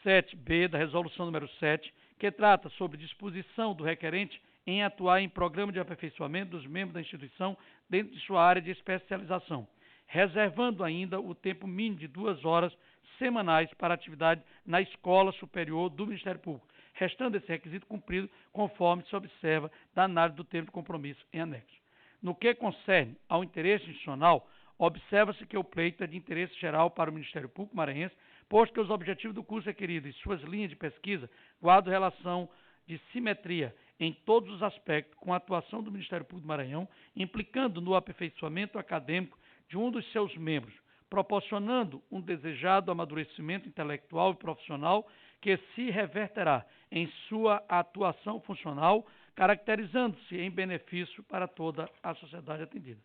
S1: 7b da Resolução número 7, que trata sobre disposição do requerente em atuar em programa de aperfeiçoamento dos membros da instituição dentro de sua área de especialização, reservando ainda o tempo mínimo de 2 horas semanais para atividade na Escola Superior do Ministério Público, restando esse requisito cumprido conforme se observa da análise do termo de compromisso em anexo. No que concerne ao interesse institucional, observa-se que o pleito é de interesse geral para o Ministério Público maranhense, posto que os objetivos do curso requerido e suas linhas de pesquisa guardam relação de simetria em todos os aspectos com a atuação do Ministério Público do Maranhão, implicando no aperfeiçoamento acadêmico de um dos seus membros, proporcionando um desejado amadurecimento intelectual e profissional que se reverterá em sua atuação funcional, caracterizando-se em benefício para toda a sociedade atendida.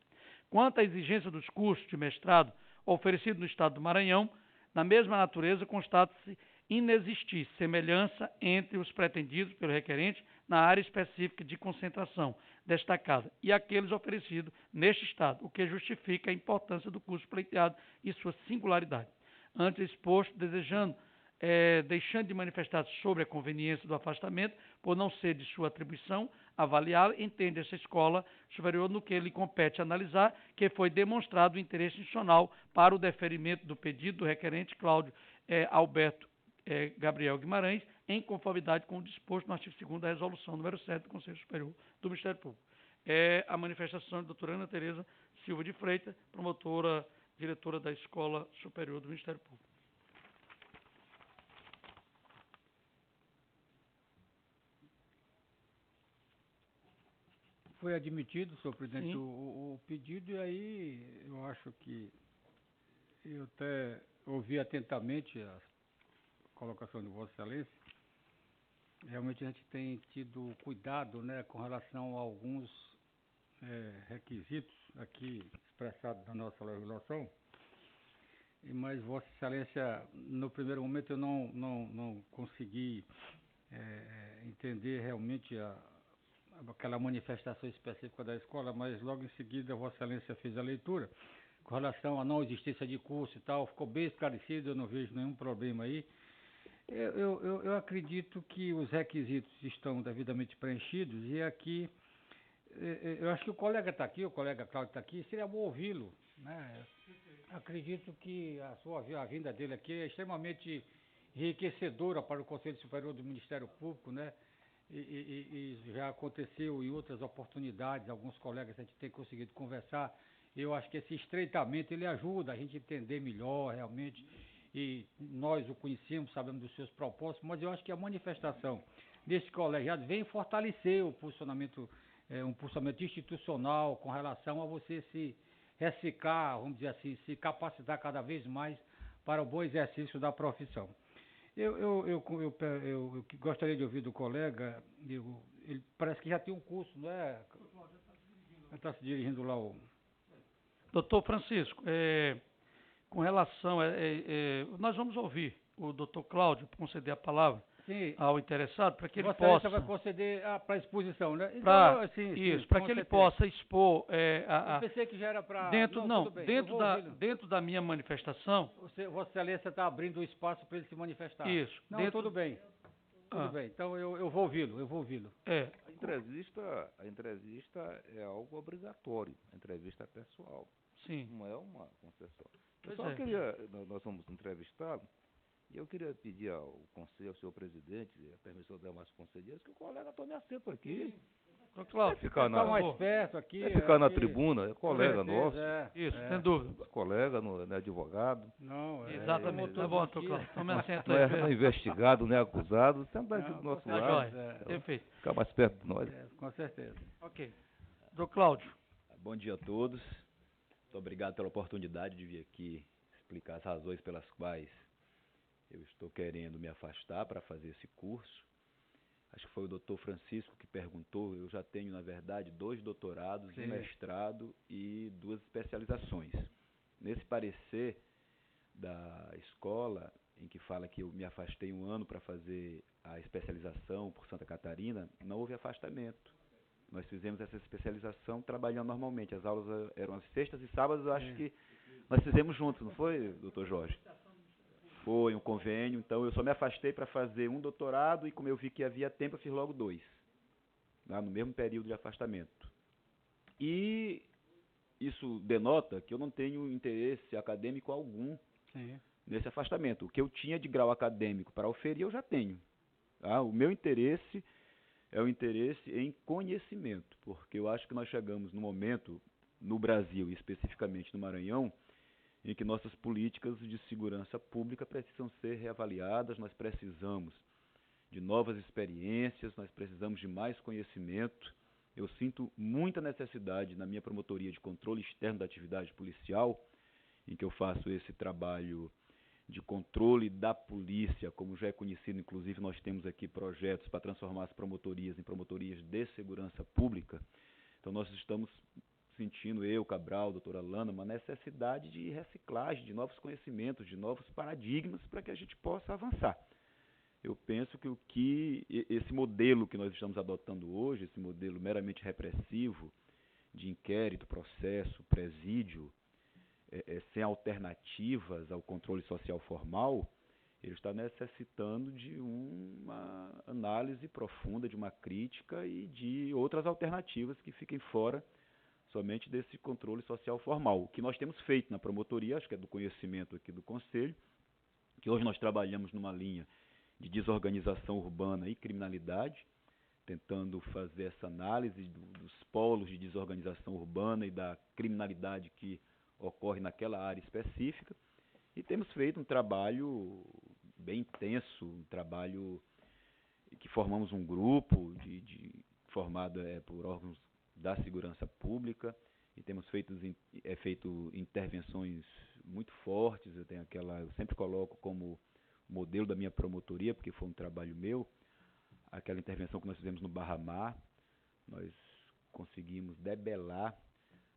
S1: Quanto à exigência dos cursos de mestrado oferecidos no Estado do Maranhão, na mesma natureza constata-se inexistir semelhança entre os pretendidos pelo requerente na área específica de concentração desta casa e aqueles oferecidos neste Estado, o que justifica a importância do curso pleiteado e sua singularidade. Antes exposto, deixando de manifestar sobre a conveniência do afastamento, por não ser de sua atribuição avaliá-la, entende essa escola superior no que lhe compete analisar que foi demonstrado o interesse institucional para o deferimento do pedido do requerente Cláudio Alberto Gabriel Guimarães, em conformidade com o disposto no artigo 2º da resolução número 7 do Conselho Superior do Ministério Público. É a manifestação de doutora Ana Tereza Silva de Freitas, promotora, diretora da Escola Superior do Ministério Público.
S3: Foi admitido, senhor presidente, o pedido, e aí eu acho que eu até ouvi atentamente a colocação de Vossa Excelência. Realmente a gente tem tido cuidado, né, com relação a alguns requisitos aqui expressados na nossa legislação, mas Vossa Excelência, no primeiro momento eu não consegui entender realmente aquela manifestação específica da escola, mas logo em seguida Vossa Excelência fez a leitura com relação à não existência de curso e tal, ficou bem esclarecido, eu não vejo nenhum problema aí. Eu acredito que os requisitos estão devidamente preenchidos e aqui, eu acho que o colega está aqui, o colega Cláudio está aqui, seria bom ouvi-lo, né? Acredito que a vinda dele aqui é extremamente enriquecedora para o Conselho Superior do Ministério Público, né? E já aconteceu em outras oportunidades, alguns colegas a gente tem conseguido conversar. Eu acho que esse estreitamento ele ajuda a gente a entender melhor realmente, e nós o conhecemos, sabemos dos seus propósitos, mas eu acho que a manifestação desse colegiado vem fortalecer o posicionamento, um posicionamento institucional com relação a você se reciclar, vamos dizer assim, se capacitar cada vez mais para o bom exercício da profissão. Eu gostaria de ouvir do colega, ele parece que já tem um curso, não é? Ele está se dirigindo lá o...
S1: Doutor Francisco, com relação, nós vamos ouvir o doutor Cláudio conceder a palavra ao interessado para que ele possa...
S3: Você vai conceder para a exposição, né?
S1: Então, para que ele possa expor...
S3: eu pensei que já era para...
S1: Dentro da minha manifestação...
S3: Vossa Excelência está abrindo o espaço para ele se manifestar.
S1: Isso.
S3: Tudo bem. Tudo bem, então eu vou ouvi-lo.
S5: A entrevista é algo obrigatório, a entrevista é pessoal.
S1: Sim.
S5: Não é uma concessão. Nós vamos entrevistá-lo, e eu queria pedir ao conselho, ao senhor presidente, a permissão das demais conselheiros, que o colega tome assento aqui.
S1: Claro,
S5: ficar
S3: mais perto aqui.
S5: Ficar na tribuna, é colega nosso.
S1: Isso, sem dúvida.
S5: Colega, não é advogado.
S3: Não,
S1: exatamente. Tá bom, doutor Cláudio. Tome assento
S5: não
S1: aí.
S5: é investigado, nem acusado. Sempre aqui do nosso lado.
S1: Perfeito.
S5: Ficar mais perto de nós.
S3: Com certeza.
S1: Ok. Doutor Cláudio.
S6: Bom dia a todos. Muito obrigado pela oportunidade de vir aqui explicar as razões pelas quais eu estou querendo me afastar para fazer esse curso. Acho que foi o doutor Francisco que perguntou. Eu já tenho, na verdade, 2 doutorados, um mestrado e 2 especializações. Nesse parecer da escola, em que fala que eu me afastei 1 ano para fazer a especialização por Santa Catarina, não houve afastamento. Nós fizemos essa especialização trabalhando normalmente. As aulas eram às sextas e sábados, eu acho que nós fizemos juntos, não foi, doutor Jorge? Foi um convênio, então eu só me afastei para fazer um doutorado e como eu vi que havia tempo, eu fiz logo 2. tá? No mesmo período de afastamento. E isso denota que eu não tenho interesse acadêmico algum nesse afastamento. O que eu tinha de grau acadêmico para oferir, eu já tenho. Tá? O meu interesse é o interesse em conhecimento, porque eu acho que nós chegamos no momento, no Brasil e especificamente no Maranhão, em que nossas políticas de segurança pública precisam ser reavaliadas, nós precisamos de novas experiências, nós precisamos de mais conhecimento. Eu sinto muita necessidade na minha promotoria de controle externo da atividade policial, em que eu faço esse trabalho de controle da polícia, como já é conhecido, inclusive nós temos aqui projetos para transformar as promotorias em promotorias de segurança pública. Então nós estamos sentindo, eu, Cabral, doutora Alana, uma necessidade de reciclagem, de novos conhecimentos, de novos paradigmas para que a gente possa avançar. Eu penso que esse modelo que nós estamos adotando hoje, esse modelo meramente repressivo, de inquérito, processo, presídio, sem alternativas ao controle social formal, ele está necessitando de uma análise profunda, de uma crítica e de outras alternativas que fiquem fora somente desse controle social formal. O que nós temos feito na promotoria, acho que é do conhecimento aqui do Conselho, que hoje nós trabalhamos numa linha de desorganização urbana e criminalidade, tentando fazer essa análise dos polos de desorganização urbana e da criminalidade que ocorre naquela área específica, e temos feito um trabalho bem intenso, um trabalho que formamos um grupo formado por órgãos da segurança pública, e temos feito intervenções muito fortes. Eu sempre coloco como modelo da minha promotoria, porque foi um trabalho meu, aquela intervenção que nós fizemos no Barra Mar. Nós conseguimos debelar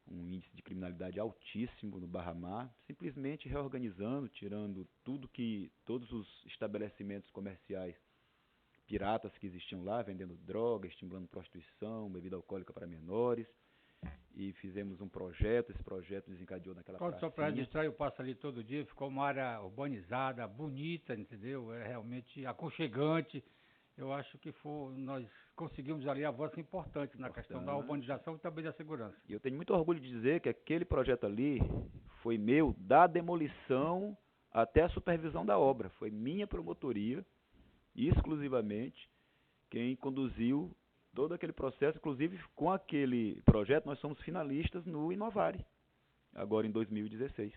S6: um índice de criminalidade altíssimo no Barra Mar, simplesmente reorganizando, tirando todos os estabelecimentos comerciais piratas que existiam lá, vendendo droga, estimulando prostituição, bebida alcoólica para menores, e fizemos um projeto. Esse projeto desencadeou naquela pracinha.
S3: Só para registrar, eu passo ali todo dia, ficou uma área urbanizada, bonita, entendeu? É realmente aconchegante. Eu acho que nós conseguimos ali avanço importante na questão da urbanização e também da segurança.
S6: E eu tenho muito orgulho de dizer que aquele projeto ali foi meu, da demolição até a supervisão da obra. Foi minha promotoria, exclusivamente, quem conduziu todo aquele processo. Inclusive, com aquele projeto, nós somos finalistas no Inovare, agora em 2016.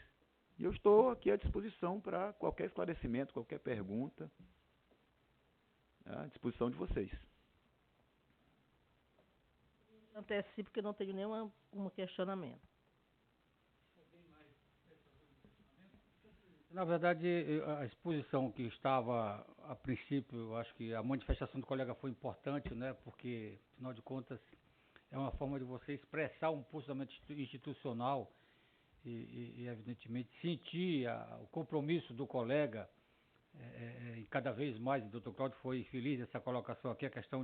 S6: E eu estou aqui à disposição para qualquer esclarecimento, qualquer pergunta, à disposição de vocês.
S2: Antecipo que eu não tenho nenhum questionamento.
S3: Na verdade, a exposição que estava, a princípio, eu acho que a manifestação do colega foi importante, né? Porque, afinal de contas, é uma forma de você expressar um posicionamento institucional e evidentemente, sentir o compromisso do colega. E cada vez mais, o doutor Cláudio foi feliz nessa colocação aqui, a questão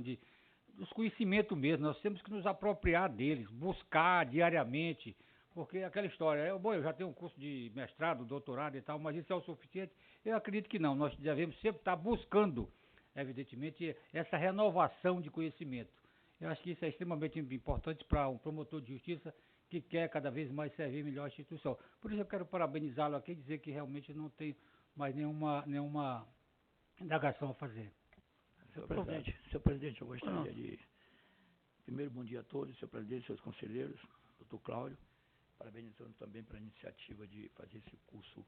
S3: dos conhecimentos mesmo. Nós temos que nos apropriar deles, buscar diariamente, porque aquela história, eu já tenho um curso de mestrado, doutorado e tal, mas isso é o suficiente? Eu acredito que não. Nós devemos sempre estar buscando, evidentemente, essa renovação de conhecimento. Eu acho que isso é extremamente importante para um promotor de justiça que quer cada vez mais servir melhor a instituição. Por isso eu quero parabenizá-lo aqui e dizer que realmente não tem mais nenhuma indagação a fazer.
S7: Senhor presidente, eu gostaria de... Primeiro, bom dia a todos, senhor presidente, seus conselheiros, doutor Cláudio, parabenizando também pela iniciativa de fazer esse curso,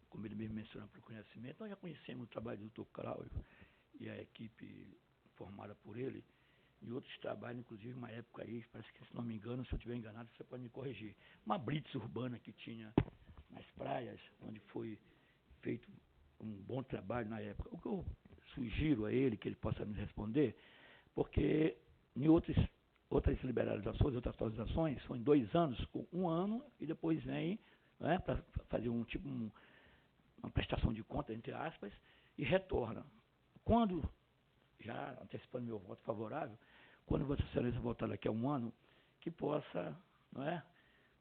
S7: como ele mesmo mencionou, para o conhecimento. Nós já conhecemos o trabalho do doutor Cláudio e a equipe formada por ele, e outros trabalhos, inclusive uma época aí, parece que, se não me engano, se eu estiver enganado, você pode me corrigir, uma blitz urbana que tinha nas praias, onde foi feito um bom trabalho na época. O que eu sugiro a ele, que ele possa me responder, porque em outras liberalizações, outras atualizações, são em 2 anos, com 1 ano, e depois vem, né, para fazer uma prestação de conta, entre aspas, e retorna. Quando, já antecipando meu voto favorável, quando Vossa Excelência voltar daqui a 1 ano, que possa, não é,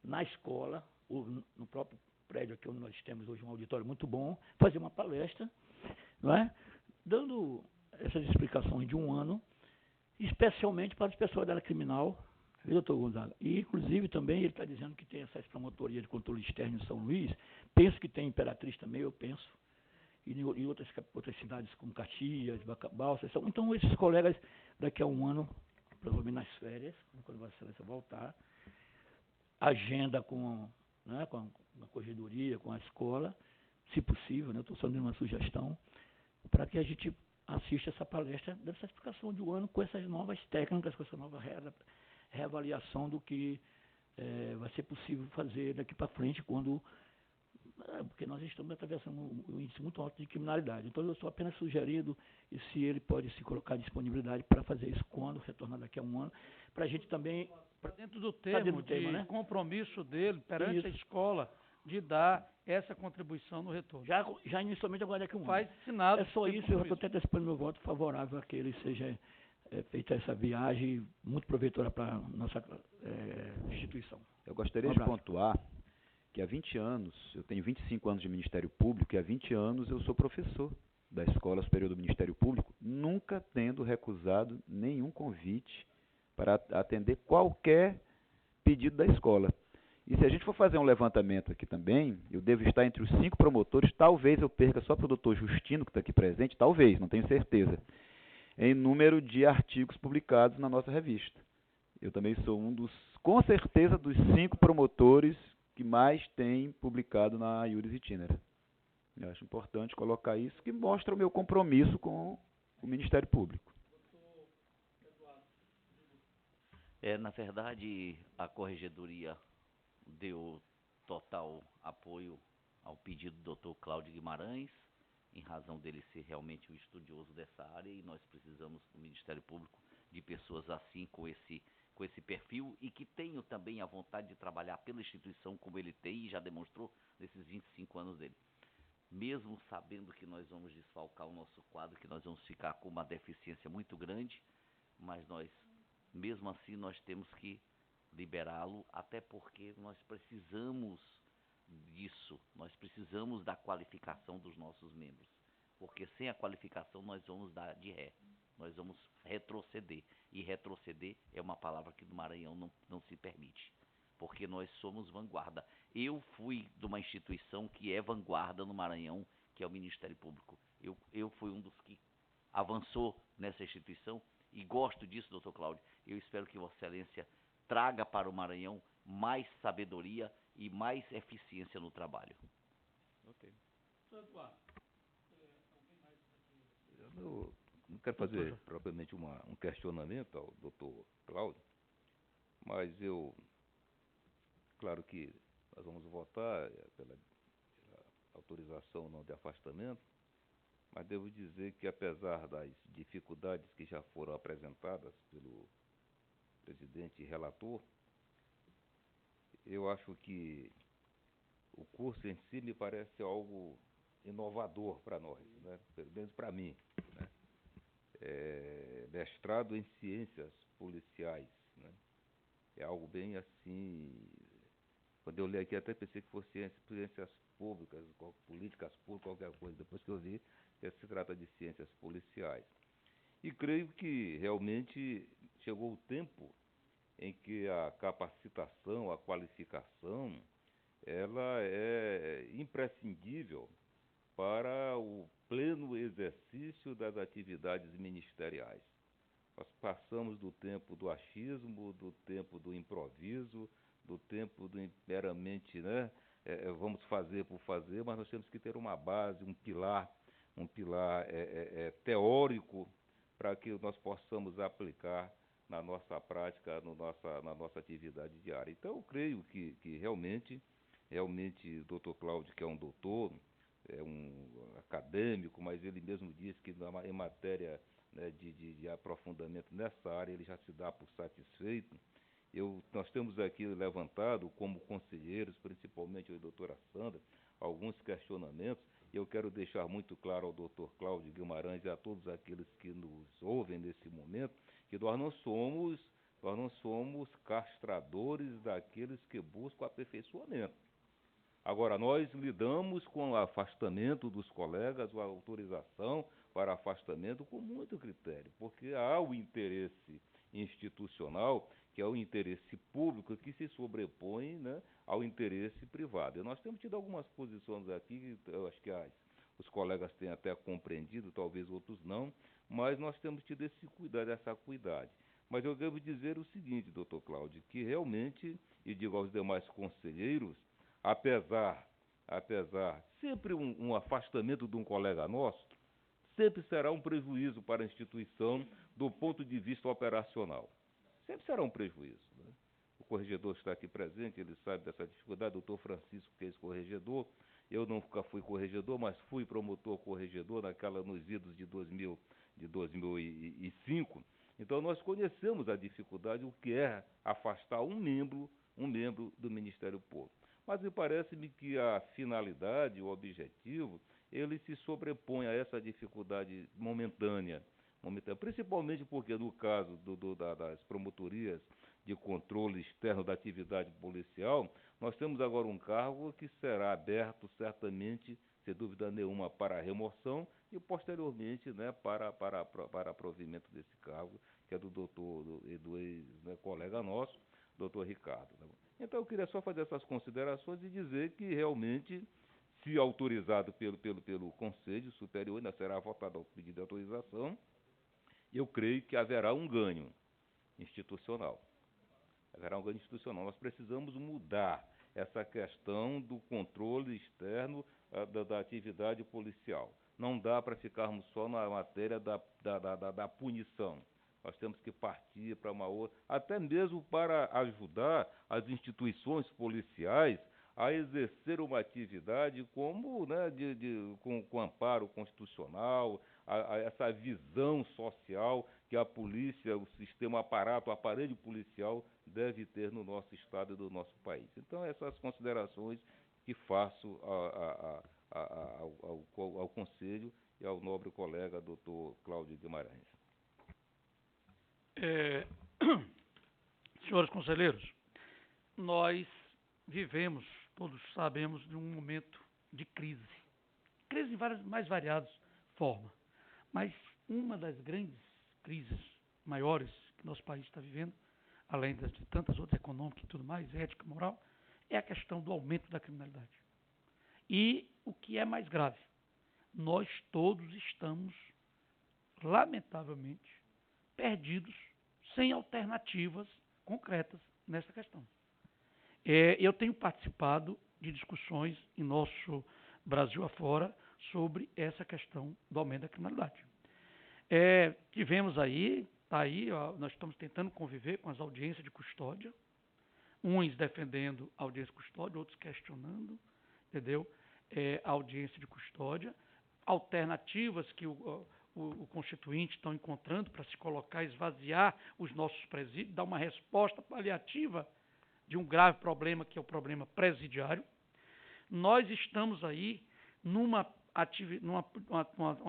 S7: na escola, ou no próprio prédio aqui onde nós temos hoje um auditório muito bom, fazer uma palestra, não é, dando essas explicações de 1 ano, especialmente para as pessoas da área criminal, viu, doutor Gonzaga? E, inclusive, também ele está dizendo que tem essas promotorias de controle externo em São Luís, penso que tem em Imperatriz também, eu penso, e em outras cidades como Caxias, Balsas. Então, esses colegas, daqui a um ano, provavelmente nas férias, quando Vossa Excelência voltar, agenda né, com a corregedoria, com a escola, se possível, né, estou só dando uma sugestão, para que a gente assista essa palestra dessa explicação de um ano com essas novas técnicas, com essa nova reavaliação do que vai ser possível fazer daqui para frente, porque nós estamos atravessando um índice muito alto de criminalidade. Então, eu estou apenas sugerindo e se ele pode se colocar à disponibilidade para fazer isso quando retornar daqui a um ano, para a gente também...
S1: Dentro do termo
S7: né?
S1: compromisso dele perante a escola de dar essa contribuição no retorno.
S7: Já inicialmente agora daqui a um ano.
S1: Faz sinal.
S7: É só isso, eu estou até antecipando meu voto favorável a que ele seja feita essa viagem muito proveitosa para a nossa instituição.
S6: Eu gostaria de pontuar que há 20 anos, eu tenho 25 anos de Ministério Público, e há 20 anos eu sou professor da Escola Superior do Ministério Público, nunca tendo recusado nenhum convite para atender qualquer pedido da escola. E se a gente for fazer um levantamento aqui também, eu devo estar entre os 5 promotores, talvez eu perca só para o doutor Justino, que está aqui presente, talvez, não tenho certeza, em número de artigos publicados na nossa revista. Eu também sou com certeza, dos 5 promotores que mais tem publicado na Iuris Itinera. Eu acho importante colocar isso, que mostra o meu compromisso com o Ministério Público.
S4: Na verdade, a Corregedoria deu total apoio ao pedido do Dr. Cláudio Guimarães, em razão dele ser realmente um estudioso dessa área, e nós precisamos do Ministério Público de pessoas assim, com esse perfil, e que tenham também a vontade de trabalhar pela instituição como ele tem e já demonstrou nesses 25 anos dele. Mesmo sabendo que nós vamos desfalcar o nosso quadro, que nós vamos ficar com uma deficiência muito grande, mas mesmo assim, nós temos que liberá-lo, até porque nós precisamos disso, nós precisamos da qualificação dos nossos membros, porque sem a qualificação nós vamos dar de ré, nós vamos retroceder, e retroceder é uma palavra que no Maranhão não se permite, porque nós somos vanguarda. Eu fui de uma instituição que é vanguarda no Maranhão, que é o Ministério Público. Eu fui um dos que avançou nessa instituição, e gosto disso, doutor Cláudio. Eu espero que Vossa Excelência traga para o Maranhão mais sabedoria e mais eficiência no trabalho.
S5: Ok. Eu não quero fazer propriamente um questionamento ao doutor Cláudio, mas claro que nós vamos votar pela autorização não de afastamento, mas devo dizer que, apesar das dificuldades que já foram apresentadas pelo presidente e relator, eu acho que o curso em si me parece algo inovador para nós, né? Pelo menos para mim, né? Mestrado em ciências policiais, né? É algo bem assim. Quando eu li aqui, até pensei que fosse ciências públicas, políticas públicas, qualquer coisa. Depois que eu vi que se trata de ciências policiais. E creio que realmente chegou o tempo em que a capacitação, a qualificação, ela é imprescindível para o pleno exercício das atividades ministeriais. Nós passamos do tempo do achismo, do tempo do improviso, do tempo do meramente, né, vamos fazer por fazer, mas nós temos que ter uma base, um pilar teórico para que nós possamos aplicar na nossa prática, na nossa atividade diária. Então, eu creio que realmente, o doutor Cláudio, que é um doutor, é um acadêmico, mas ele mesmo disse que em matéria, né, de aprofundamento nessa área, ele já se dá por satisfeito. Nós temos aqui levantado, como conselheiros, principalmente a doutora Sandra, alguns questionamentos, e eu quero deixar muito claro ao doutor Cláudio Guimarães e a todos aqueles que nos ouvem nesse momento, que nós não somos castradores daqueles que buscam aperfeiçoamento. Agora, nós lidamos com o afastamento dos colegas, a autorização para afastamento com muito critério, porque há o interesse institucional, que é o interesse público, que se sobrepõe, né, ao interesse privado. E nós temos tido algumas posições aqui, eu acho que os colegas têm até compreendido, talvez outros não, mas nós temos tido esse cuidado, essa cuidade. Mas eu devo dizer o seguinte, doutor Cláudio, que realmente, e digo aos demais conselheiros, apesar sempre um afastamento de um colega nosso, sempre será um prejuízo para a instituição do ponto de vista operacional. Sempre será um prejuízo, né? O corregedor está aqui presente, ele sabe dessa dificuldade, o doutor Francisco, que é ex-corregedor, eu nunca fui corregedor, mas fui promotor corregedor nos idos de 2005. Então, nós conhecemos a dificuldade, o que é afastar um membro do Ministério Público. Mas me parece-me que a finalidade, o objetivo, ele se sobrepõe a essa dificuldade momentânea, principalmente porque no caso das promotorias de controle externo da atividade policial, nós temos agora um cargo que será aberto certamente, sem dúvida nenhuma, para a remoção e posteriormente, né, para provimento desse cargo, que é do ex-colega nosso, doutor Ricardo. Então eu queria só fazer essas considerações e dizer que realmente, se autorizado pelo Conselho Superior, ainda será votado o pedido de autorização, eu creio que haverá um ganho institucional. Nós precisamos mudar essa questão do controle externo da atividade policial. Não dá para ficarmos só na matéria da punição. Nós temos que partir para uma outra, até mesmo para ajudar as instituições policiais a exercer uma atividade como, né, com amparo constitucional, essa visão social que a polícia, o sistema, o aparato, o aparelho policial deve ter no nosso estado e do nosso país. Então, essas considerações que faço ao Conselho e ao nobre colega doutor Cláudio Guimarães.
S1: Senhores conselheiros, nós vivemos, todos sabemos, de um momento de crise. Crise em mais variadas formas. Mas uma das grandes crises maiores que nosso país está vivendo, além de tantas outras econômicas e tudo mais, ética, moral, é a questão do aumento da criminalidade. E o que é mais grave, nós todos estamos, lamentavelmente, perdidos, sem alternativas concretas nessa questão. Eu tenho participado de discussões em nosso Brasil afora sobre essa questão do aumento da criminalidade. Tivemos nós estamos tentando conviver com as audiências de custódia, uns defendendo a audiência de custódia, outros questionando, entendeu? A audiência de custódia, alternativas que o Constituinte estão encontrando para se colocar, esvaziar os nossos presídios, dar uma resposta paliativa de um grave problema, que é o problema presidiário. Nós estamos aí numa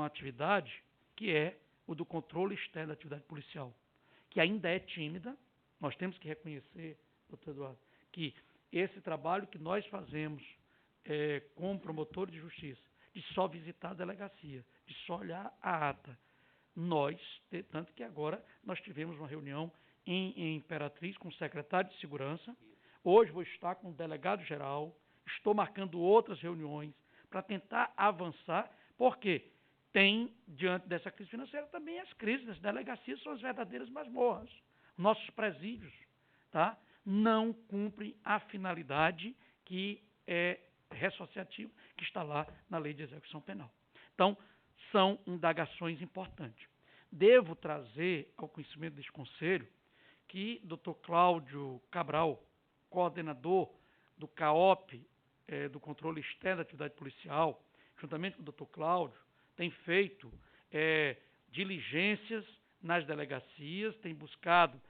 S1: atividade que é o do controle externo da atividade policial, que ainda é tímida. Nós temos que reconhecer, doutor Eduardo, que esse trabalho que nós fazemos como promotor de justiça, de só visitar a delegacia, de só olhar a ata, tanto que agora nós tivemos uma reunião em Imperatriz com o secretário de Segurança, hoje vou estar com o delegado-geral, estou marcando outras reuniões para tentar avançar, porque tem, diante dessa crise financeira, também as crises das delegacias são as verdadeiras masmorras. Nossos presídios, tá, não cumprem a finalidade que é ressociativa, que está lá na Lei de Execução Penal. Então, são indagações importantes. Devo trazer ao conhecimento deste Conselho que Dr. Cláudio Cabral, coordenador do CAOP, do Controle Externo da Atividade Policial, juntamente com o Dr. Cláudio, tem feito diligências nas delegacias, tem buscado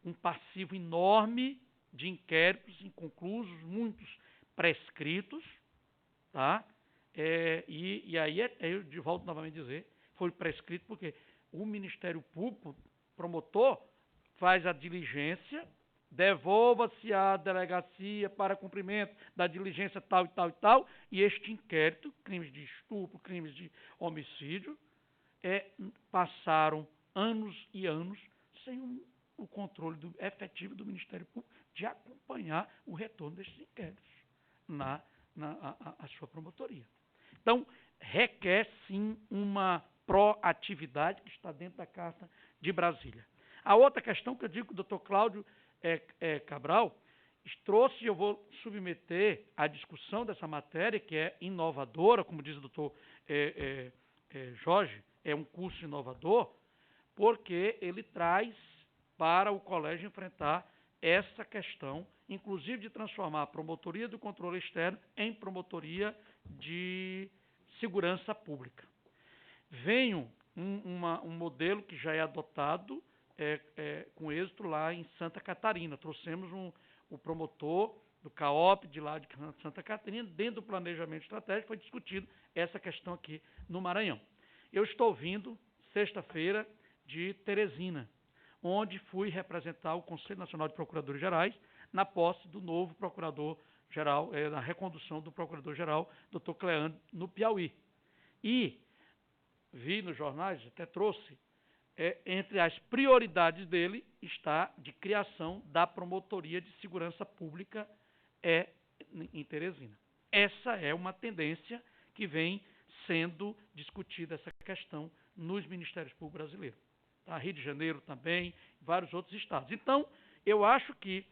S1: um passivo enorme de inquéritos inconclusos, muitos prescritos, tá? E aí, eu volto novamente a dizer, foi prescrito porque o Ministério Público, promotor, faz a diligência devolva-se à delegacia para cumprimento da diligência tal e tal e tal, e este inquérito, crimes de estupro, crimes de homicídio, passaram anos e anos sem o controle efetivo do Ministério Público de acompanhar o retorno desses inquéritos a sua promotoria. Então, requer sim uma proatividade que está dentro da Carta de Brasília. A outra questão que eu digo que o doutor Cláudio Cabral trouxe, eu vou submeter à discussão dessa matéria, que é inovadora, como diz o doutor Jorge, é um curso inovador, porque ele traz para o colégio enfrentar essa questão, inclusive de transformar a promotoria do controle externo em promotoria de segurança pública. Venho um modelo que já é adotado com êxito lá em Santa Catarina. Trouxemos o promotor do CAOP de lá de Santa Catarina, dentro do planejamento estratégico, foi discutido essa questão aqui no Maranhão. Eu estou vindo, sexta-feira, de Teresina, onde fui representar o Conselho Nacional de Procuradores Gerais na posse do novo procurador-geral, na recondução do procurador-geral, Dr. Cleandro, no Piauí. E vi nos jornais, até trouxe, entre as prioridades dele está de criação da Promotoria de Segurança Pública em Teresina. Essa é uma tendência que vem sendo discutida, essa questão, nos Ministérios Públicos brasileiros. Tá? Rio de Janeiro também, vários outros estados. Então, eu acho que,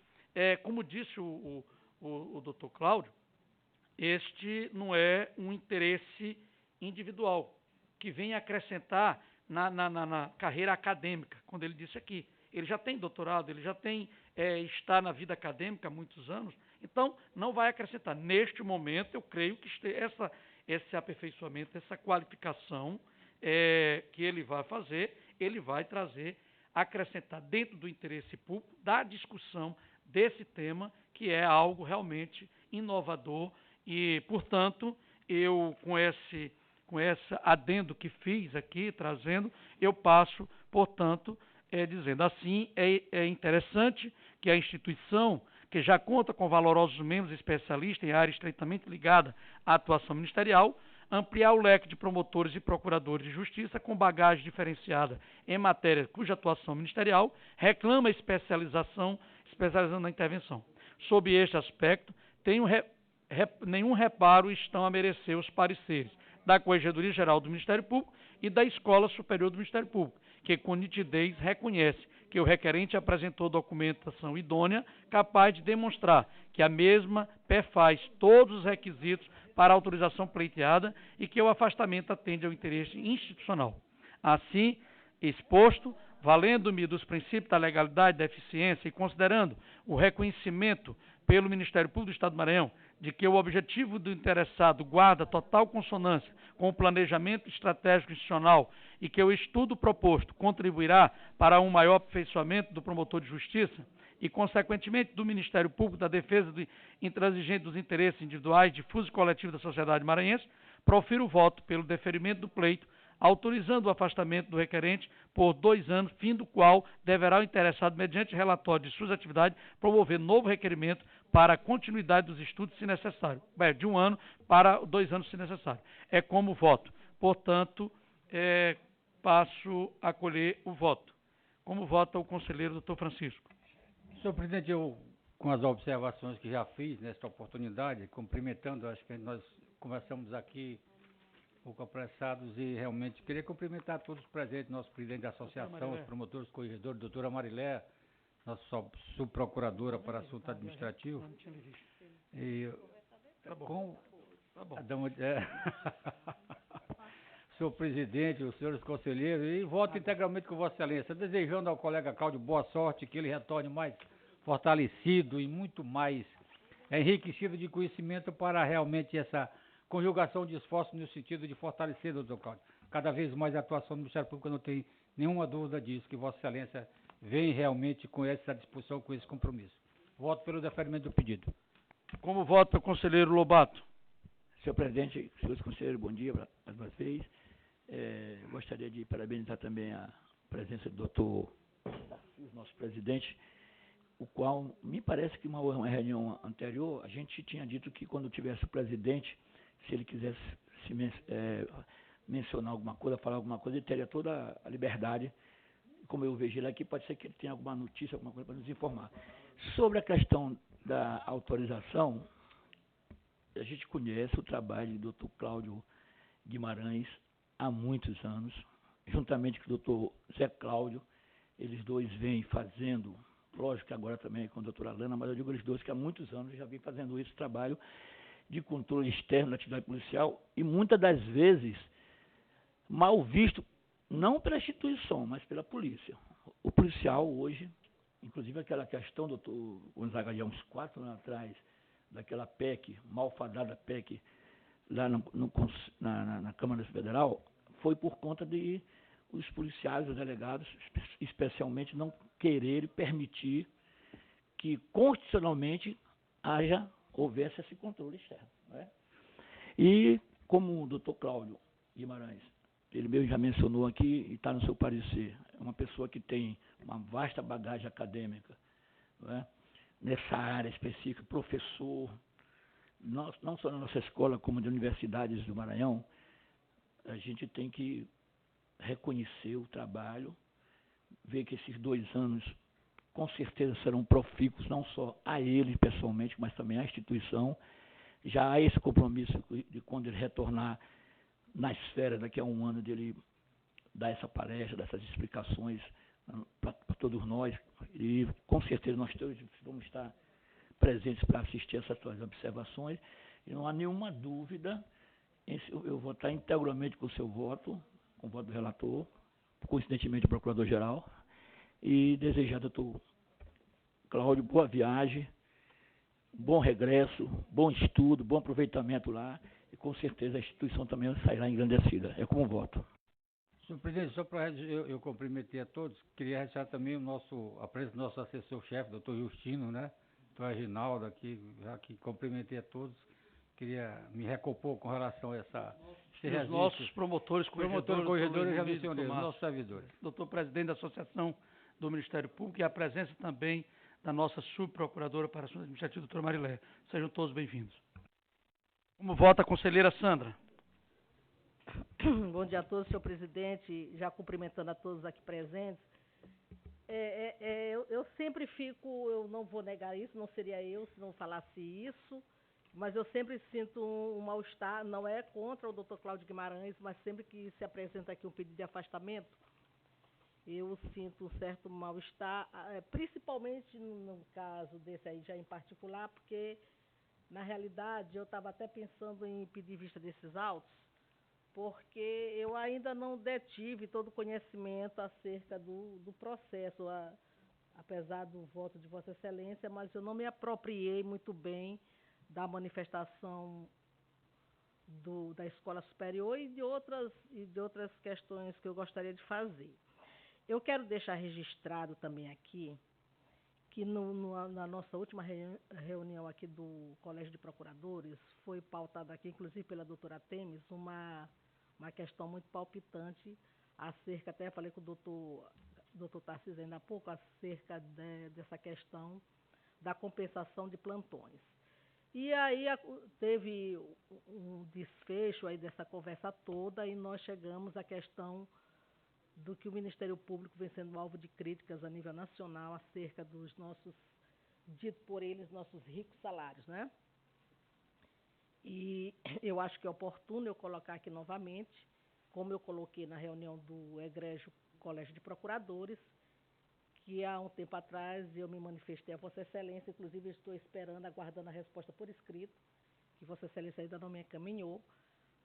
S1: como disse o doutor Cláudio, este não é um interesse individual, que vem acrescentar na carreira acadêmica, quando ele disse aqui. Ele já tem doutorado, ele já está na vida acadêmica há muitos anos, então não vai acrescentar. Neste momento, eu creio que esse aperfeiçoamento, essa qualificação que ele vai fazer, ele vai trazer, acrescentar dentro do interesse público, da discussão desse tema, que é algo realmente inovador e, portanto, eu com esse adendo que fiz aqui, trazendo, eu passo, portanto, dizendo assim, é interessante que a instituição, que já conta com valorosos membros especialistas em área estreitamente ligada à atuação ministerial, ampliar o leque de promotores e procuradores de justiça com bagagem diferenciada em matéria cuja atuação ministerial reclama especializando na intervenção. Sob este aspecto, nenhum reparo estão a merecer os pareceres da Corregedoria Geral do Ministério Público e da Escola Superior do Ministério Público, que com nitidez reconhece que o requerente apresentou documentação idônea capaz de demonstrar que a mesma perfaz todos os requisitos para a autorização pleiteada e que o afastamento atende ao interesse institucional. Assim, exposto, valendo-me dos princípios da legalidade, da eficiência e considerando o reconhecimento pelo Ministério Público do Estado do Maranhão de que o objetivo do interessado guarda total consonância com o planejamento estratégico institucional e que o estudo proposto contribuirá para um maior aperfeiçoamento do promotor de justiça e, consequentemente, do Ministério Público da defesa intransigente dos interesses individuais, difusos e coletivos da sociedade maranhense, profiro o voto pelo deferimento do pleito, autorizando o afastamento do requerente por 2 anos, fim do qual deverá o interessado, mediante relatório de suas atividades, promover novo requerimento para a continuidade dos estudos, se necessário. De 1 ano para 2 anos, se necessário. É como voto. Portanto, passo a colher o voto. Como vota o conselheiro doutor Francisco?
S3: Senhor presidente, eu, com as observações que já fiz nesta oportunidade, cumprimentando, acho que nós conversamos aqui um pouco apressados e realmente queria cumprimentar todos os presentes, nosso presidente da associação, os promotores, corregedores, doutora Marilé, nossa subprocuradora para assunto administrativo. E
S1: tá bom.
S3: Senhor presidente, os senhores conselheiros, e voto integralmente com Vossa Excelência, desejando ao colega Cláudio boa sorte, que ele retorne mais fortalecido e muito mais enriquecido de conhecimento para realmente essa conjugação de esforços no sentido de fortalecer, doutor Cláudio, cada vez mais a atuação do Ministério Público. Eu não tenho nenhuma dúvida disso, que Vossa Excelência vem realmente com essa disposição, com esse compromisso. Voto pelo deferimento do pedido.
S1: Como vota o conselheiro Lobato?
S7: Senhor presidente, senhores conselheiros, bom dia mais uma vez. Gostaria de parabenizar também a presença do doutor, nosso presidente. o qual me parece que uma reunião anterior, a gente tinha dito que quando tivesse o presidente, se ele quisesse mencionar alguma coisa, falar alguma coisa, ele teria toda a liberdade. Como eu vejo ele aqui, pode ser que ele tenha alguma notícia, alguma coisa para nos informar. Sobre a questão da autorização, a gente conhece o trabalho do Dr. Cláudio Guimarães há muitos anos, juntamente com o Dr. Zé Cláudio. Eles dois vêm fazendo, lógico que agora também com a doutora Alana, mas eu digo eles dois que há muitos anos já vêm fazendo esse trabalho de controle externo da atividade policial e muitas das vezes mal visto, não pela instituição, mas pela polícia. O policial hoje, inclusive aquela questão, doutor Gonzaga, há uns 4 anos atrás, daquela PEC, malfadada PEC, lá na Câmara Federal, foi por conta de os policiais, os delegados, especialmente, não quererem permitir que constitucionalmente houvesse esse controle externo. Né? E como o doutor Cláudio Guimarães, ele mesmo já mencionou aqui e está no seu parecer, é uma pessoa que tem uma vasta bagagem acadêmica, né? Nessa área específica, professor, não só na nossa escola, como de universidades do Maranhão, a gente tem que reconhecer o trabalho, ver que esses 2 anos com certeza serão profícuos, não só a ele pessoalmente, mas também à instituição. Já há esse compromisso de quando ele retornar na esfera, daqui a 1 ano, dele dar essa palestra, dessas explicações para todos nós, e com certeza nós todos vamos estar presentes para assistir essas suas observações, e não há nenhuma dúvida, eu vou estar integralmente com o seu voto, com o voto do relator, coincidentemente do Procurador-Geral, e desejar, doutor Cláudio, boa viagem, bom regresso, bom estudo, bom aproveitamento lá, e com certeza a instituição também sairá engrandecida. É como voto.
S3: Senhor presidente, só para eu cumprimentar a todos, queria registrar também a presença do nosso assessor-chefe, doutor Justino, né? Doutor Reginaldo aqui, já que cumprimentei a todos, queria me recompor com relação a
S1: os nossos promotores,
S3: corregedores, eu já mencionei, os nossos servidores.
S1: Doutor presidente da Associação do Ministério Público e a presença também da nossa subprocuradora para assuntos administrativos, doutora Marilé. Sejam todos bem-vindos. Como vota a conselheira Sandra?
S2: Bom dia a todos, senhor presidente, já cumprimentando a todos aqui presentes. Eu sempre fico, eu não vou negar isso, não seria eu se não falasse isso, mas eu sempre sinto um mal-estar, não é contra o doutor Cláudio Guimarães, mas sempre que se apresenta aqui um pedido de afastamento, eu sinto um certo mal-estar, principalmente no caso desse aí já em particular, porque, na realidade, eu estava até pensando em pedir vista desses autos, porque eu ainda não detive todo o conhecimento acerca do processo, apesar do voto de Vossa Excelência, mas eu não me apropriei muito bem da manifestação da Escola Superior e de outras questões que eu gostaria de fazer. Eu quero deixar registrado também aqui que na nossa última reunião aqui do Colégio de Procuradores, foi pautada aqui, inclusive pela doutora Temes, uma questão muito palpitante acerca, até falei com o doutor Tarcísio ainda há pouco, acerca dessa questão da compensação de plantões. E aí teve um desfecho aí dessa conversa toda e nós chegamos à questão do que o Ministério Público vem sendo alvo de críticas a nível nacional acerca dos nossos, dito por eles, nossos ricos salários, né? E eu acho que é oportuno eu colocar aqui novamente, como eu coloquei na reunião do Egrégio Colégio de Procuradores, que há um tempo atrás eu me manifestei a Vossa Excelência, inclusive estou esperando, aguardando a resposta por escrito, que Vossa Excelência ainda não me encaminhou,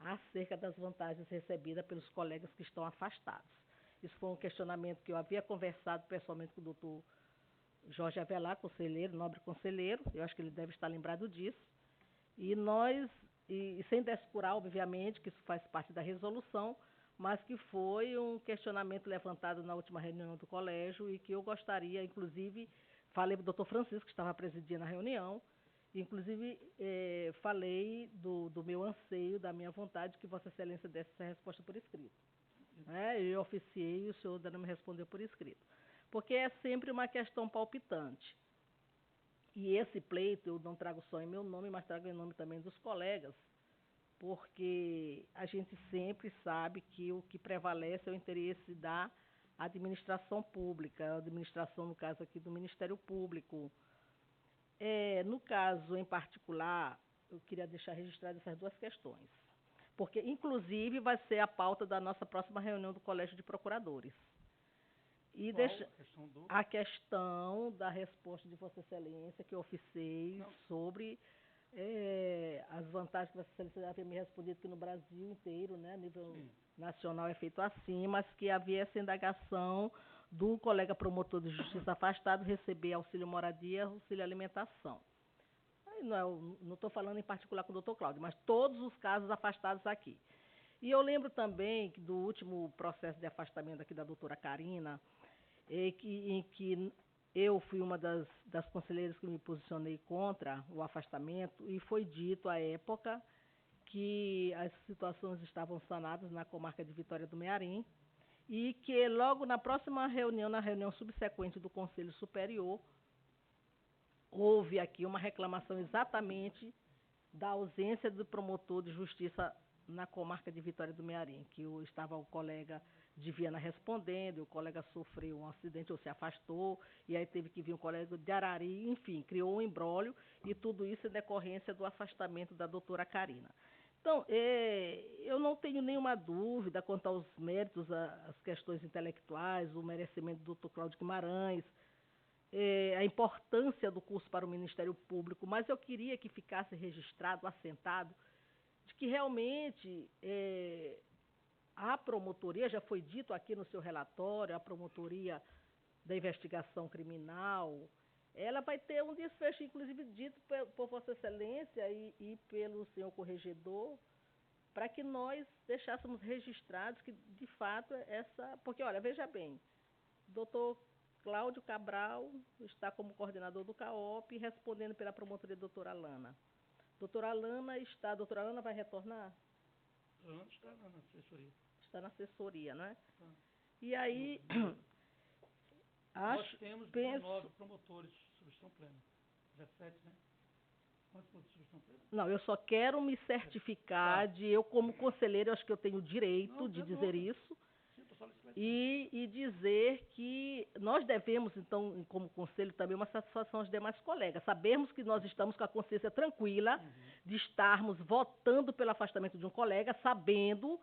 S2: acerca das vantagens recebidas pelos colegas que estão afastados. Isso foi um questionamento que eu havia conversado pessoalmente com o doutor Jorge Avelar, conselheiro, nobre conselheiro, eu acho que ele deve estar lembrado disso, e nós, sem descurar, obviamente, que isso faz parte da resolução, mas que foi um questionamento levantado na última reunião do colégio e que eu gostaria, inclusive, falei para o doutor Francisco, que estava presidindo a reunião, inclusive falei do meu anseio, da minha vontade, que Vossa Excelência desse essa resposta por escrito. Eu oficiei e o senhor ainda não me respondeu por escrito. Porque é sempre uma questão palpitante. E esse pleito eu não trago só em meu nome, mas trago em nome também dos colegas, porque a gente sempre sabe que o que prevalece é o interesse da administração pública, a administração, no caso aqui, do Ministério Público. No caso em particular, eu queria deixar registradas essas duas questões, porque, inclusive, vai ser a pauta da nossa próxima reunião do Colégio de Procuradores. E a questão da resposta de Vossa Excelência, que eu oficiei sobre as vantagens que Vossa Excelência já havia me respondido que no Brasil inteiro, né, a nível nacional é feito assim, mas que havia essa indagação do colega promotor de justiça afastado receber auxílio moradia, auxílio alimentação. Não estou falando em particular com o doutor Cláudio, mas todos os casos afastados aqui. E eu lembro também que do último processo de afastamento aqui da doutora Carina, em que eu fui uma das conselheiras que me posicionei contra o afastamento, e foi dito à época que as situações estavam sanadas na comarca de Vitória do Mearim, e que logo na próxima reunião, na reunião subsequente do Conselho Superior, houve aqui uma reclamação exatamente da ausência do promotor de justiça na comarca de Vitória do Mearim, que estava o colega de Viana respondendo, e o colega sofreu um acidente ou se afastou, e aí teve que vir um colega de Arari, enfim, criou um imbróglio, e tudo isso em decorrência do afastamento da doutora Carina. Então, eu não tenho nenhuma dúvida quanto aos méritos, às questões intelectuais, o merecimento do Dr. Cláudio Guimarães, a importância do curso para o Ministério Público, mas eu queria que ficasse registrado, assentado, de que realmente a promotoria, já foi dito aqui no seu relatório, a promotoria da investigação criminal, ela vai ter um desfecho, inclusive dito por Vossa Excelência e pelo senhor corregedor, para que nós deixássemos registrados que, de fato, porque, olha, veja bem, doutor Cláudio Cabral está como coordenador do CAOP, respondendo pela promotoria doutora Alana. Doutora Alana vai retornar?
S1: Está na assessoria.
S2: Está na assessoria, não é? E aí,
S1: nós temos 19 promotores de substituição plena. 17, né? Quantos promotores de substituição plena?
S2: Não, eu só quero me certificar de eu, como conselheiro, acho que eu tenho o direito de dizer isso. E dizer que nós devemos, então, como conselho, também uma satisfação aos demais colegas. Sabemos que nós estamos com a consciência tranquila de estarmos votando pelo afastamento de um colega, sabendo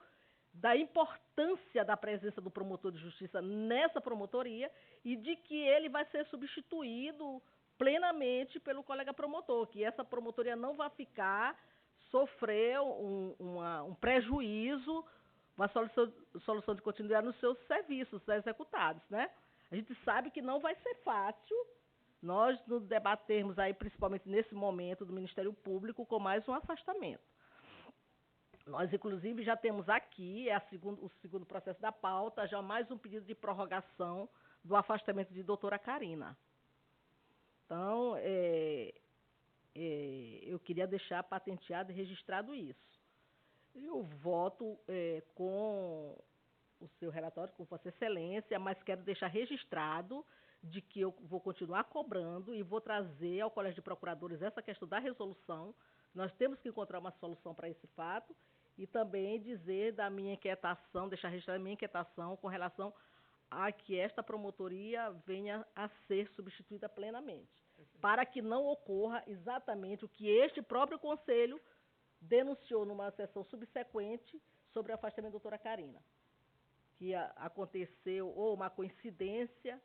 S2: da importância da presença do promotor de justiça nessa promotoria e de que ele vai ser substituído plenamente pelo colega promotor, que essa promotoria não vai sofrer um prejuízo, uma solução de continuidade nos seus serviços executados, né? A gente sabe que não vai ser fácil nós nos debatermos aí, principalmente nesse momento do Ministério Público, com mais um afastamento. Nós, inclusive, já temos aqui, o segundo processo da pauta, já mais um pedido de prorrogação do afastamento de doutora Carina. Então, eu queria deixar patenteado e registrado isso. Eu voto com o seu relatório, com Vossa Excelência, mas quero deixar registrado de que eu vou continuar cobrando e vou trazer ao Colégio de Procuradores essa questão da resolução. Nós temos que encontrar uma solução para esse fato e também dizer da minha inquietação, deixar registrada a minha inquietação com relação a que esta promotoria venha a ser substituída plenamente, para que não ocorra exatamente o que este próprio Conselho denunciou numa sessão subsequente sobre o afastamento da doutora Carina, que aconteceu ou uma coincidência,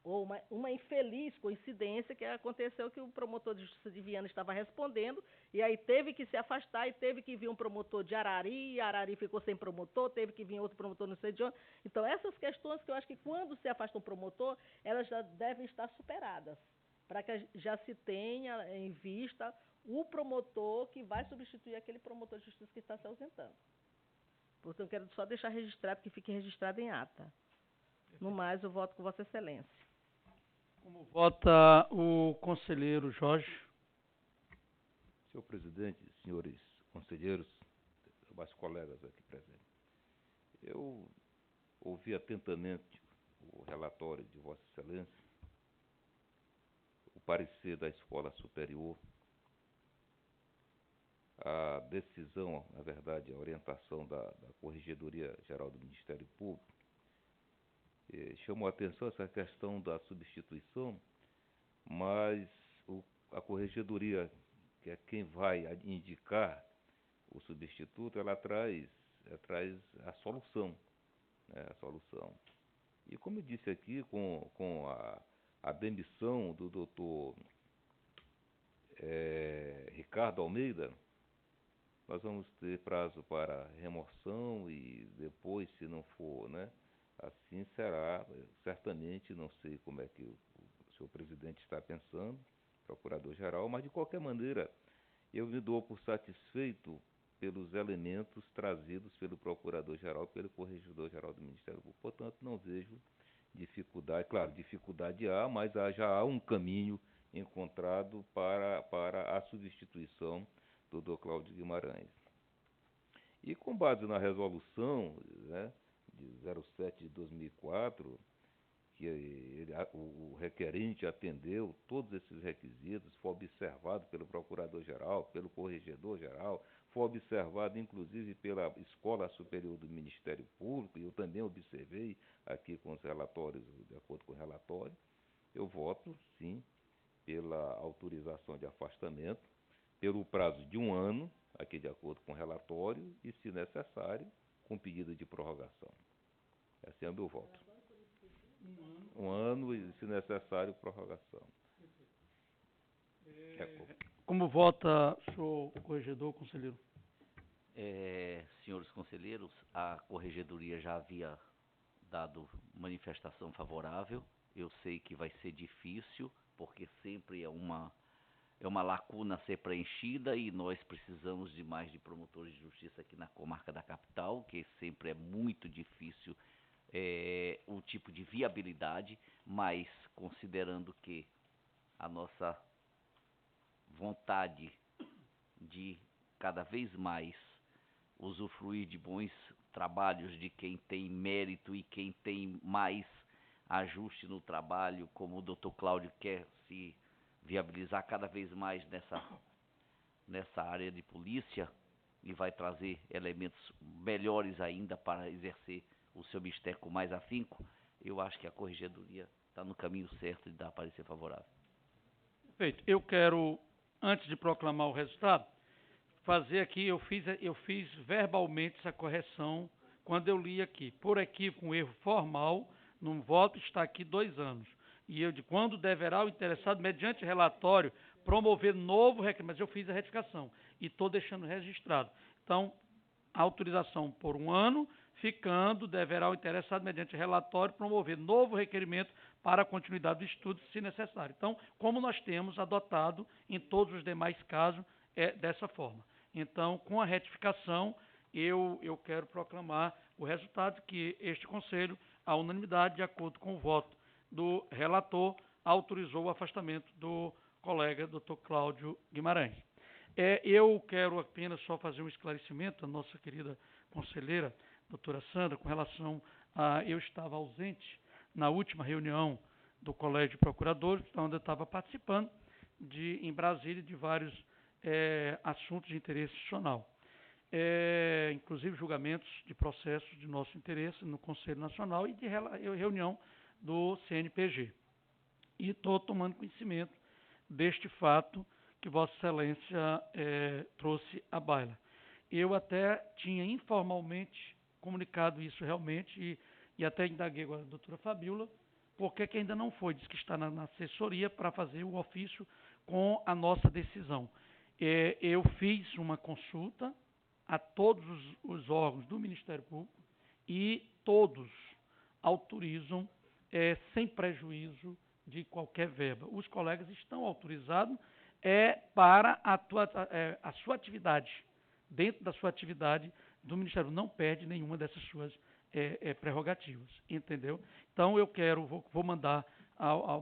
S2: ou uma infeliz coincidência, que aconteceu que o promotor de justiça de Viana estava respondendo, e aí teve que se afastar, e teve que vir um promotor de Arari, e Arari ficou sem promotor, teve que vir outro promotor não sei de onde. Então, essas questões que eu acho que quando se afasta um promotor, elas já devem estar superadas, para que já se tenha em vista o promotor que vai substituir aquele promotor de justiça que está se ausentando. Portanto, eu quero só deixar registrado, que fique registrado em ata. No mais, eu voto com Vossa Excelência.
S1: Como vota o conselheiro Jorge?
S5: Senhor presidente, senhores conselheiros, mais colegas aqui presentes, eu ouvi atentamente o relatório de Vossa Excelência. o parecer da Escola Superior, a decisão, na verdade, a orientação da Corregedoria Geral do Ministério Público, chamou a atenção essa questão da substituição, mas a Corregedoria, que é quem vai indicar o substituto, ela traz a solução, né, a solução. E como eu disse aqui, com a demissão do doutor Ricardo Almeida, nós vamos ter prazo para remoção e depois, se não for, né, assim será, certamente, não sei como é que o senhor presidente está pensando, procurador-geral, mas de qualquer maneira, eu me dou por satisfeito pelos elementos trazidos pelo procurador-geral e pelo corregedor-geral do Ministério Público. Portanto, não vejo dificuldade, claro, dificuldade há, mas já há um caminho encontrado para a substituição do Dr. Cláudio Guimarães. E com base na resolução, né, de 07 de 2004, que o requerente atendeu todos esses requisitos, foi observado pelo Procurador-Geral, pelo Corregedor-Geral, foi observado inclusive pela Escola Superior do Ministério Público, e eu também observei aqui com os relatórios, de acordo com o relatório, eu voto, sim, pela autorização de afastamento, pelo prazo de 1 ano, aqui de acordo com o relatório, e, se necessário, com pedido de prorrogação. Esse é o meu voto. 1 ano e, se necessário, prorrogação.
S1: Como vota o senhor corregedor, conselheiro?
S4: Senhores conselheiros, a Corregedoria já havia dado manifestação favorável. Eu sei que vai ser difícil, porque sempre é uma lacuna a ser preenchida e nós precisamos de mais de promotores de justiça aqui na comarca da capital, que sempre é muito difícil o tipo de viabilidade, mas considerando que a nossa vontade de cada vez mais usufruir de bons trabalhos de quem tem mérito e quem tem mais ajuste no trabalho, como o Dr. Cláudio quer se viabilizar cada vez mais nessa área de polícia e vai trazer elementos melhores ainda para exercer o seu mistério com mais afinco, eu acho que a Corregedoria está no caminho certo de dar parecer favorável.
S1: Perfeito. Eu quero, antes de proclamar o resultado, fazer aqui, eu fiz verbalmente essa correção quando eu li aqui. Por equívoco, um erro formal, no voto está aqui 2 anos. E eu de quando deverá o interessado, mediante relatório, promover novo requerimento. Mas eu fiz a retificação e estou deixando registrado. Então, autorização por 1 ano, ficando, deverá o interessado, mediante relatório, promover novo requerimento para a continuidade do estudo, se necessário. Então, como nós temos adotado em todos os demais casos, é dessa forma. Então, com a retificação, eu quero proclamar o resultado que este Conselho, à unanimidade, de acordo com o voto do relator, autorizou o afastamento do colega Dr. Cláudio Guimarães. Eu quero apenas só fazer um esclarecimento à nossa querida conselheira, doutora Sandra, com relação a... Eu estava ausente na última reunião do Colégio de Procuradores, onde eu estava participando em Brasília de vários assuntos de interesse institucional. Inclusive julgamentos de processos de nosso interesse no Conselho Nacional e de reunião do CNPG. E estou tomando conhecimento deste fato que Vossa Excelência trouxe à baila. Eu até tinha informalmente comunicado isso realmente e até indaguei agora a doutora Fabíola, porque que ainda não foi, diz que está na assessoria para fazer o ofício com a nossa decisão. Eu fiz uma consulta a todos os órgãos do Ministério Público e todos autorizam sem prejuízo de qualquer verba. Os colegas estão autorizados para a sua atividade, dentro da sua atividade do Ministério, não perde nenhuma dessas suas prerrogativas, entendeu? Então eu vou mandar,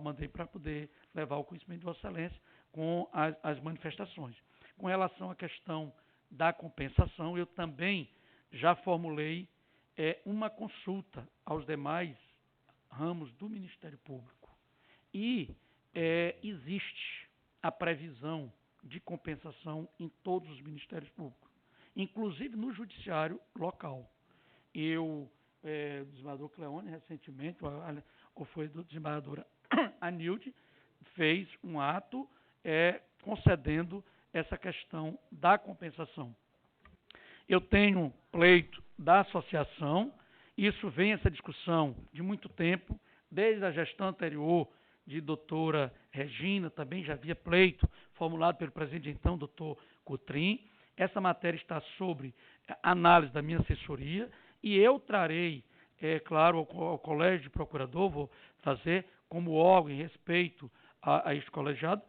S1: mandei para poder levar ao conhecimento de Vossa Excelência com as manifestações. Com relação à questão da compensação, eu também já formulei uma consulta aos demais ramos do Ministério Público. E existe a previsão de compensação em todos os ministérios públicos, inclusive no judiciário local. O desembargador Cleone, recentemente, ou foi do desembargador Anilde, fez um ato concedendo essa questão da compensação. Eu tenho pleito da associação, isso vem essa discussão de muito tempo, desde a gestão anterior de doutora Regina, também já havia pleito formulado pelo presidente então, doutor Coutrin. Essa matéria está sobre análise da minha assessoria e eu trarei, claro, ao Colégio de Procurador, vou fazer como órgão em respeito a este colegiado,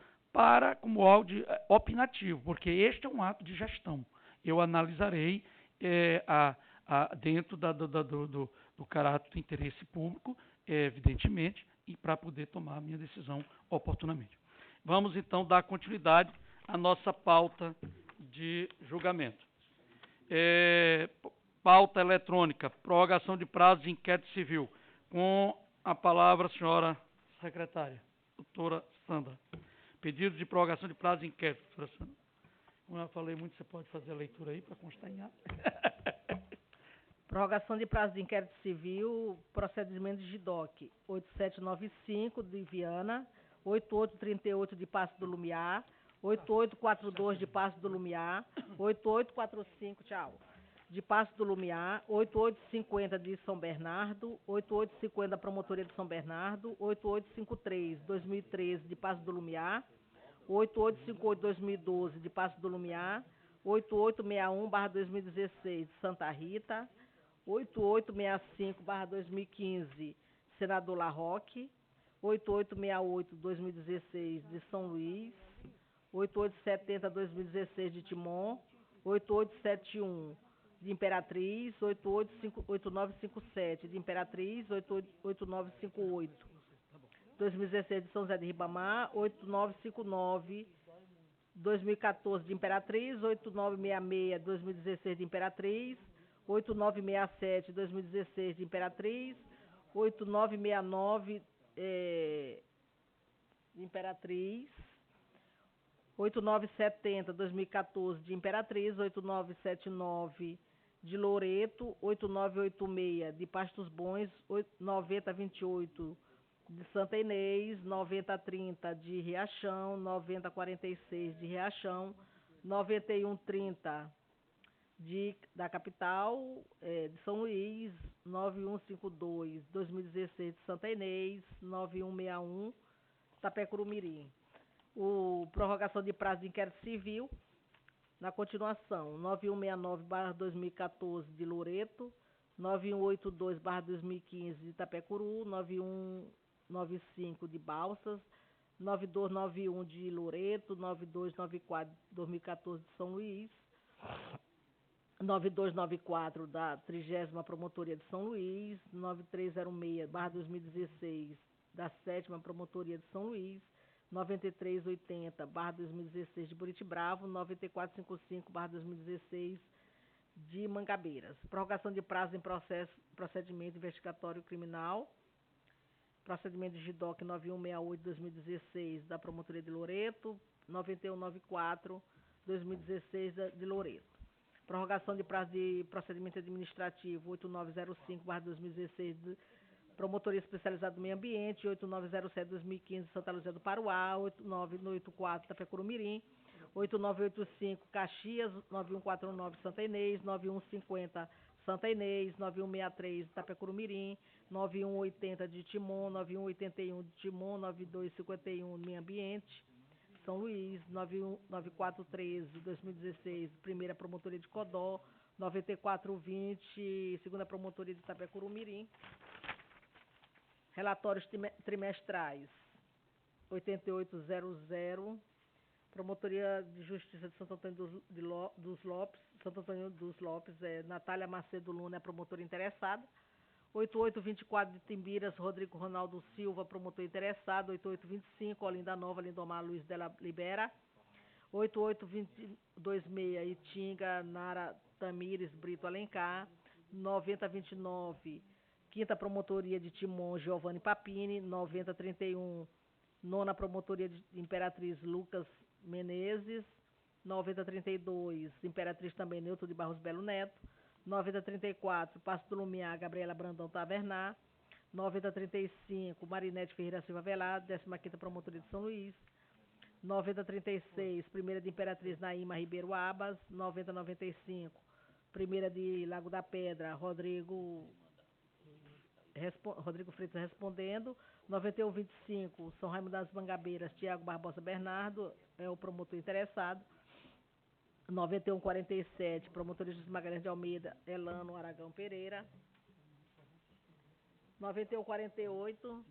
S1: como órgão opinativo, porque este é um ato de gestão. Eu analisarei dentro do caráter do interesse público, evidentemente, e para poder tomar a minha decisão oportunamente. Vamos, então, dar continuidade à nossa pauta de julgamento. Pauta eletrônica, prorrogação de prazo de inquérito civil. Com a palavra a senhora secretária, doutora Sandra. Pedido de prorrogação de prazo de inquérito, doutora Sandra. Como eu falei muito, você pode fazer a leitura aí para constar em ato.
S2: Prorrogação de prazo de inquérito civil, procedimento de DOC, 8795 de Viana, 8838 de Passo do Lumiar, 8842 de Passo do Lumiar, 8845, de Passo do Lumiar, 8850 de São Bernardo, 8850 da Promotoria de São Bernardo, 8853, 2013 de Passo do Lumiar, 8858 2012 de Passo do Lumiar, 8861/2016 de Santa Rita, 8865/2015 Senador Larroque, 8868/2016 de São Luís, 8870/2016 de Timon, 8871 de Imperatriz, 8957 de Imperatriz, 8958 2016 de São José de Ribamar, 8959 2014 de Imperatriz, 8966 2016 de Imperatriz, 8967 2016 de Imperatriz, 8969 de Imperatriz, 8970 2014 de Imperatriz, 8979 de Loreto, 8986 de Pastos Bons, 9028 de Santa Inês, 9030 de Riachão, 9046 de Riachão, 9130 da capital, de São Luís, 9152 2016 de Santa Inês, 9161 Itapecuru-Mirim. Prorrogação de prazo de inquérito civil, na continuação, 9169/2014 de Loreto, 9182/2015 de Itapecuru, 9195 de Balsas, 9291 de Loreto, 9294 2014 de São Luís, 9294 da 30ª Promotoria de São Luís, 9306/2016 da 7ª Promotoria de São Luís, 9380/2016 de Buritibravo, 9455/2016 de Mangabeiras. Prorrogação de prazo em procedimento investigatório criminal. Procedimento de GIDOC 9168/2016 da Promotoria de Loreto, 9194/2016 de Loreto. Prorrogação de prazo de procedimento administrativo 8905/2016 de Promotoria Especializada do Meio Ambiente, 8907/2015 Santa Luzia do Paruá, 8984 Itapecuru-Mirim, 8985 Caxias, 9149 Santa Inês, 9150 Santa Inês, 9163 Itapecuru-Mirim, 9180 de Timon, 9181 de Timon, 9251 Meio Ambiente, São Luís, 9413 2016 Primeira Promotoria de Codó, 9420 Segunda Promotoria de Itapecuru-Mirim. Relatórios trimestrais, 8800, Promotoria de Justiça de Santo Antônio dos Lopes, Natália Macedo Luna, é a promotora interessada. 8824 de Timbiras, Rodrigo Ronaldo Silva, promotor interessado. 8825, Olinda Nova, Lindomar Luiz Della Libera. 8826, Itinga, Nara Tamires Brito Alencar. 9029, Quinta Promotoria de Timon, Giovanni Papini, 9031, Nona Promotoria de Imperatriz Lucas Menezes. 9032, Imperatriz também Neuto de Barros Belo Neto. 9034, Passo do Lumiar, Gabriela Brandão Tavernar. 9035, Marinete Ferreira Silva Velado, 15ª Promotoria de São Luís. 9036, Primeira de Imperatriz Naíma Ribeiro Abas. 9095, Primeira de Lago da Pedra, Rodrigo Freitas respondendo. 9125, São Raimundo das Mangabeiras, Tiago Barbosa Bernardo, é o promotor interessado. 9147, Promotoria de Magalhães de Almeida, Elano Aragão Pereira. 9148,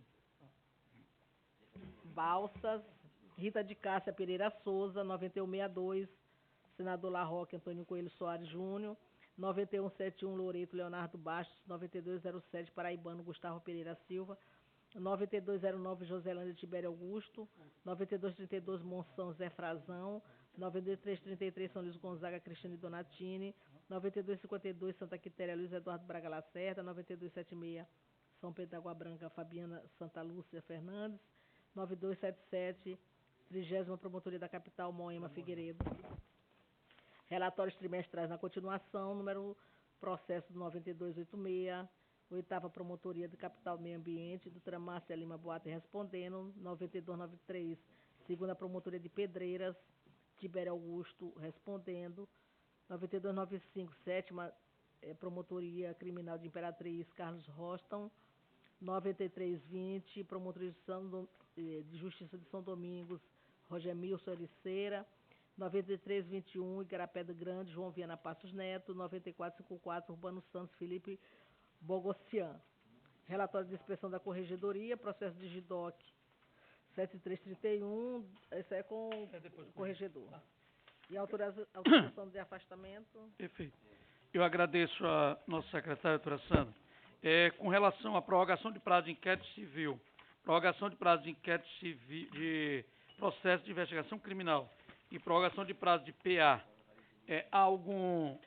S2: Balsas, Rita de Cássia Pereira Souza. 9162, Senador Larroque Antônio Coelho Soares Júnior. 9171, Loreto Leonardo Bastos. 9207, Paraibano Gustavo Pereira Silva. 9209, Joselândia Tibério Augusto. 9232, Monção Zé Frazão. 9333, São Luís Gonzaga Cristiane Donatini. 9252, Santa Quitéria Luiz Eduardo Braga Lacerda. 9276, São Pedro da Água Branca Fabiana Santa Lúcia Fernandes. 9277, 30ª Promotoria da Capital Moema Figueiredo. Relatórios trimestrais na continuação, número processo 9286, 8ª Promotoria de Capital Meio Ambiente, doutora Márcia Lima Boate respondendo. 9293, 2ª Promotoria de Pedreiras, Tibério Augusto respondendo. 9295, 7ª Promotoria Criminal de Imperatriz, Carlos Roston. 9320, Promotoria de Justiça de São Domingos, Rogemilson Ericeira. 9321, Igarapé do Grande, João Viana Passos Neto. 9454, Urbano Santos Felipe Bogossian. Relatório de inspeção da Corregedoria, processo de GIDOC 7331, esse é com o corregedor. E a autorização de afastamento.
S1: Perfeito. Eu agradeço a nossa secretária, doutora Sandra. Com relação à prorrogação de prazo de inquérito civil, prorrogação de prazo de inquérito civil, de processo de investigação criminal e prorrogação de prazo de PA, há algum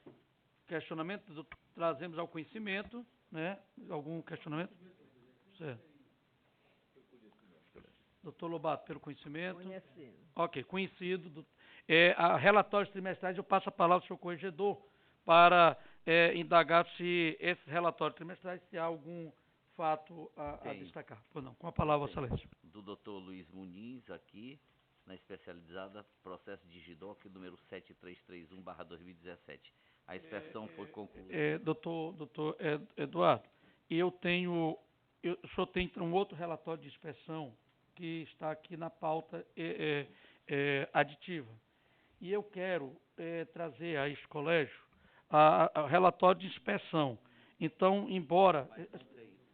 S1: questionamento? Trazemos ao conhecimento, né? Algum questionamento? Certo. Doutor Lobato, pelo conhecimento?
S2: Conhecido.
S1: Ok, conhecido. A relatórios trimestrais, eu passo a palavra ao senhor corregedor para indagar se esses relatórios trimestrais, se há algum fato a destacar. Pois não, com a palavra, Vossa Excelência.
S4: Do doutor Luiz Muniz, aqui, na especializada, processo de GIDOC número 7331/2017. A inspeção foi concluída.
S1: Doutor Eduardo, o senhor tem um outro relatório de inspeção que está aqui na pauta aditiva. E eu quero trazer a este colégio a relatório de inspeção. Então, embora...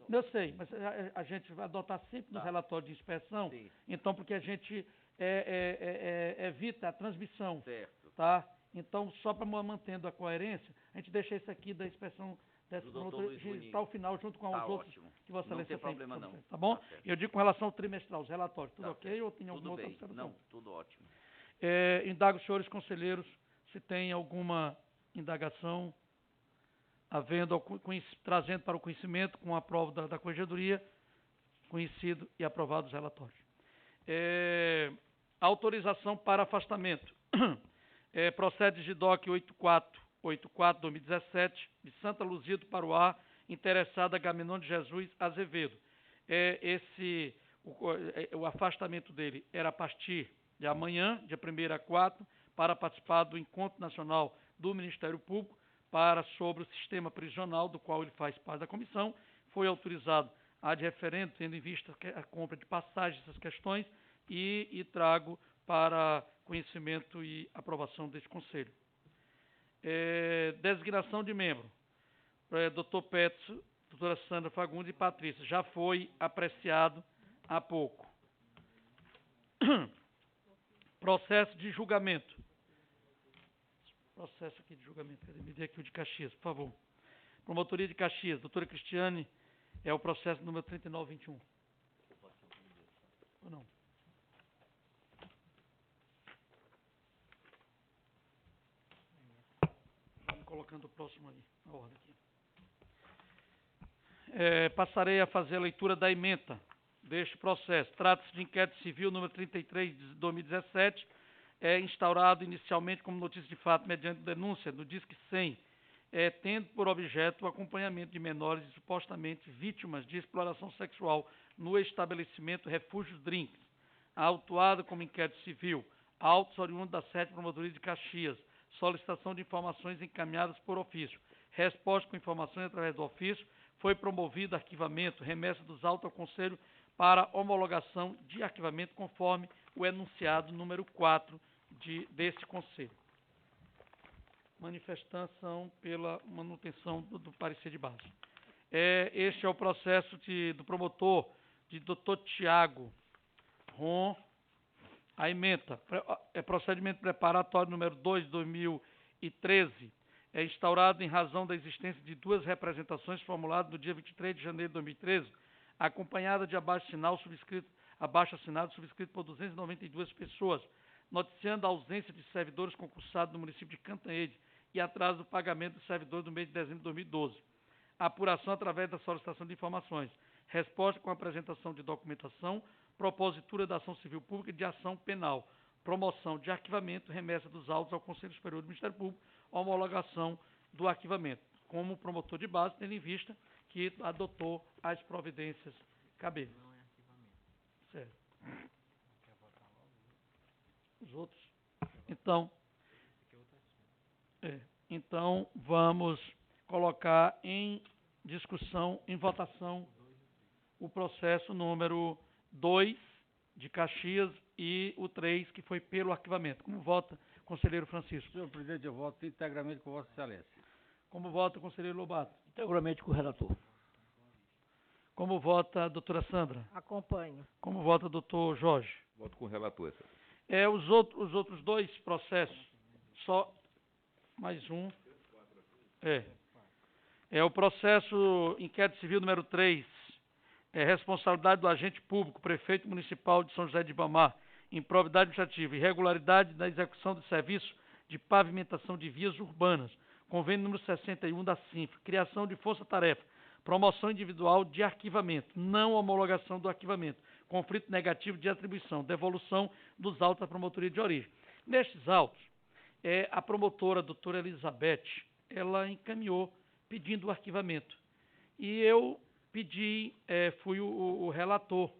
S1: Eu sei, mas a gente vai adotar sempre no relatório de inspeção, sim. Então, porque a gente evita a transmissão. Certo. Tá? Então, só para mantendo a coerência, a gente deixa isso aqui da inspeção dessa promotoria para o final, junto com os outros que Vossa Excelência tem. Não tem problema, não. Tá bom? Tá, eu digo com relação ao trimestral, os relatórios. Tudo ok ou tem alguma outra observação?
S4: Não, tudo ótimo.
S1: Indago os senhores conselheiros se tem alguma indagação, trazendo para o conhecimento, com a prova da corregedoria, conhecido e aprovado os relatórios. Autorização para afastamento. Procede GIDOC 8484-2017, de Santa Luzia do Paruá, interessada Gaminon de Jesus Azevedo. O afastamento dele era a partir de amanhã, dia 1º a 4, para participar do Encontro Nacional do Ministério Público sobre o sistema prisional, do qual ele faz parte da comissão. Foi autorizado ad referendo, tendo em vista a compra de passagens, essas questões, e trago para conhecimento e aprovação deste Conselho. Designação de membro. Dr. Petso, doutora Sandra Fagundes e Patrícia. Já foi apreciado há pouco. Processo de julgamento. Processo aqui de julgamento. Me dê aqui o de Caxias, por favor. Promotoria de Caxias, doutora Cristiane, é o processo número 3921. Ou não? Vamos colocando o próximo ali, na ordem aqui. Passarei a fazer a leitura da ementa deste processo. Trata-se de inquérito civil número 33 de 2017, instaurado inicialmente como notícia de fato mediante denúncia no Disque 100, tendo por objeto o acompanhamento de menores e supostamente vítimas de exploração sexual no estabelecimento Refúgios Drinks, autuado como inquérito civil, autos oriundos da 7ª Promotoria de Caxias, solicitação de informações encaminhadas por ofício, resposta com informações através do ofício, foi promovido arquivamento, remessa dos autos ao Conselho para homologação de arquivamento conforme o enunciado número 4 desse Conselho. Manifestação pela manutenção do parecer de base. Este é o processo do promotor, de Dr. Tiago Ron. A ementa, procedimento preparatório número 2 de 2013, instaurado em razão da existência de 2 representações formuladas no dia 23 de janeiro de 2013, acompanhada de abaixo-assinado subscrito por 292 pessoas, noticiando a ausência de servidores concursados no município de Cantanhede e atraso do pagamento dos servidores no mês de dezembro de 2012. Apuração através da solicitação de informações. Resposta com apresentação de documentação, propositura da ação civil pública e de ação penal, promoção de arquivamento, remessa dos autos ao Conselho Superior do Ministério Público, homologação do arquivamento, como promotor de base, tendo em vista que adotou as providências cabíveis. Não é arquivamento. Certo. Os outros? Então, vamos colocar em discussão, em votação, o processo número 2 de Caxias e o 3, que foi pelo arquivamento. Como vota, conselheiro Francisco?
S3: Senhor presidente, eu voto integralmente com Vossa Excelência.
S1: Como vota, conselheiro Lobato?
S7: Integralmente com o relator.
S1: Como vota a doutora Sandra?
S2: Acompanho.
S1: Como vota o doutor Jorge?
S5: Voto com o relator.
S1: Os outros 2 processos, só mais um. É o processo inquérito civil número 3, responsabilidade do agente público, prefeito municipal de São José de Ribamar, improbidade administrativa, irregularidade na execução de serviço de pavimentação de vias urbanas, convênio número 61 da CINF, criação de força-tarefa, promoção individual de arquivamento, não homologação do arquivamento, conflito negativo de atribuição, devolução dos autos à promotoria de origem. Nestes autos, a promotora, a doutora Elizabeth, ela encaminhou pedindo o arquivamento. E eu pedi, fui o relator,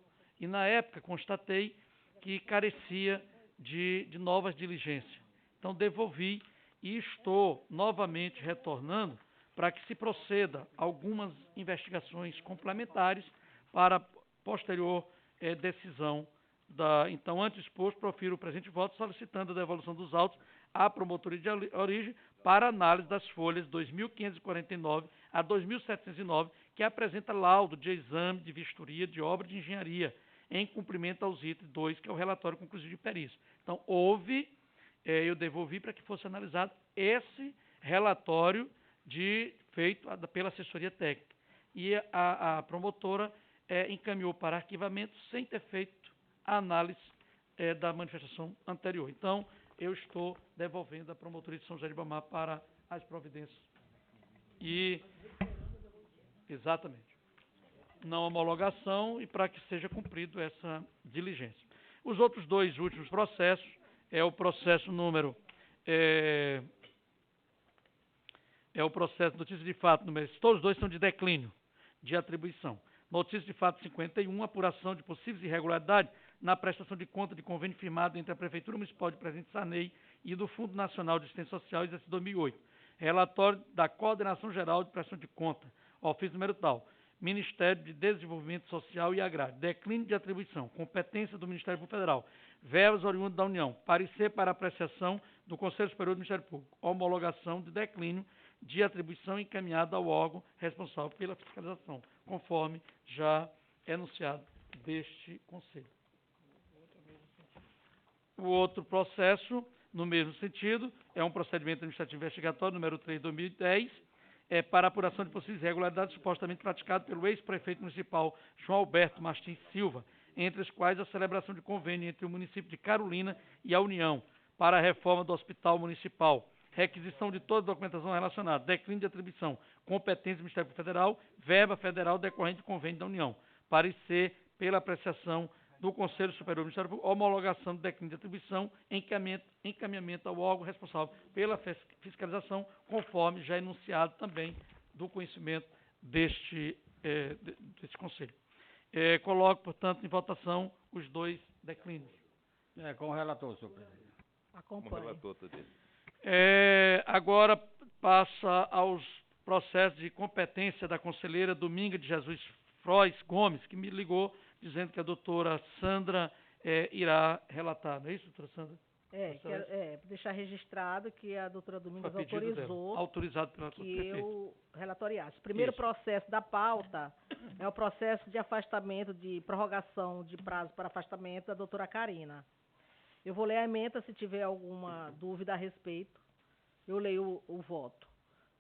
S1: e na época constatei que carecia de novas diligências. Então devolvi e estou novamente retornando para que se proceda algumas investigações complementares para posterior decisão da. Então, antes exposto, profiro o presente voto solicitando a devolução dos autos à promotoria de origem para análise das folhas 2.549 a 2.709, que apresenta laudo de exame de vistoria de obra de engenharia, em cumprimento aos itens 2, que é o relatório conclusivo de perícia. Então, eu devolvi para que fosse analisado esse relatório feito pela assessoria técnica. E a promotora encaminhou para arquivamento sem ter feito a análise da manifestação anterior. Então, eu estou devolvendo a promotoria de São José de Ribamar para as providências. Exatamente. Não homologação e para que seja cumprido essa diligência. Os outros 2 últimos processos, o processo número... o processo notícia de fato número... Todos os 2 são de declínio de atribuição. Notícia de fato 51, apuração de possíveis irregularidades na prestação de conta de convênio firmado entre a Prefeitura Municipal de Presidente Sarney e do Fundo Nacional de Assistência Social, exercício 2008. Relatório da Coordenação Geral de Prestação de Conta, ofício número tal, Ministério de Desenvolvimento Social e Agrário, declínio de atribuição, competência do Ministério Público Federal, verbas oriundas da União, parecer para apreciação do Conselho Superior do Ministério Público, homologação de declínio de atribuição encaminhada ao órgão responsável pela fiscalização, conforme já enunciado deste Conselho. O outro processo, no mesmo sentido, é um procedimento administrativo investigatório, número 3 de 2010, para apuração de possíveis irregularidades supostamente praticadas pelo ex-prefeito municipal João Alberto Martins Silva, entre as quais a celebração de convênio entre o município de Carolina e a União para a reforma do Hospital Municipal, requisição de toda a documentação relacionada, declínio de atribuição, competência do Ministério Federal, verba federal decorrente do convênio da União, parecer pela apreciação do Conselho Superior do Ministério Público, homologação do declínio de atribuição, encaminhamento ao órgão responsável pela fiscalização, conforme já enunciado também do conhecimento deste Conselho. Coloco, portanto, em votação os 2 declínios.
S3: Com o relator, senhor presidente.
S5: Como relator também.
S1: Agora passa aos processos de competência da conselheira Dominga de Jesus Frois Gomes, que me ligou dizendo que a doutora Sandra irá relatar. Não é isso, doutora Sandra?
S2: Quero deixar registrado que a doutora Domingas
S1: autorizado pela
S2: que eu relatoriasse. O primeiro processo da pauta é o processo de afastamento, de prorrogação de prazo para afastamento da doutora Karina. Eu vou ler a ementa, se tiver alguma dúvida a respeito, eu leio o voto.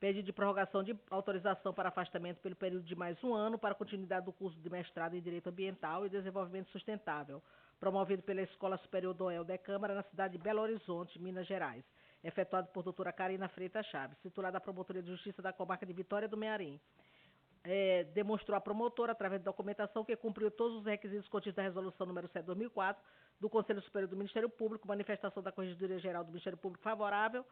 S2: Pedido de prorrogação de autorização para afastamento pelo período de mais 1 ano para a continuidade do curso de mestrado em Direito Ambiental e Desenvolvimento Sustentável, promovido pela Escola Superior Dom Helder Câmara, na cidade de Belo Horizonte, Minas Gerais, efetuado por doutora Karina Freitas Chaves, titular da Promotoria de Justiça da Comarca de Vitória do Mearim. Demonstrou a promotora, através de documentação, que cumpriu todos os requisitos contidos da Resolução número 7/2004 do Conselho Superior do Ministério Público, manifestação da Corregedoria Geral do Ministério Público favorável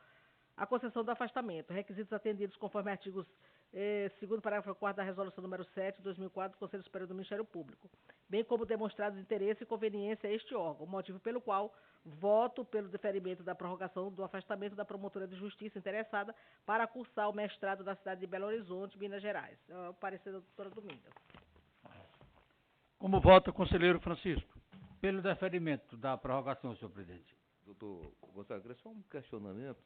S2: à concessão do afastamento, requisitos atendidos conforme artigos 2º parágrafo 4º da Resolução número 7/2004 do Conselho Superior do Ministério Público, bem como demonstrados interesse e conveniência a este órgão, motivo pelo qual voto pelo deferimento da prorrogação do afastamento da promotora de justiça interessada para cursar o mestrado da cidade de Belo Horizonte, Minas Gerais. É o parecer da doutora Domingas.
S1: Como vota o conselheiro Francisco?
S3: Pelo deferimento da prorrogação, senhor presidente.
S5: Doutor Gonçalves, só um questionamento,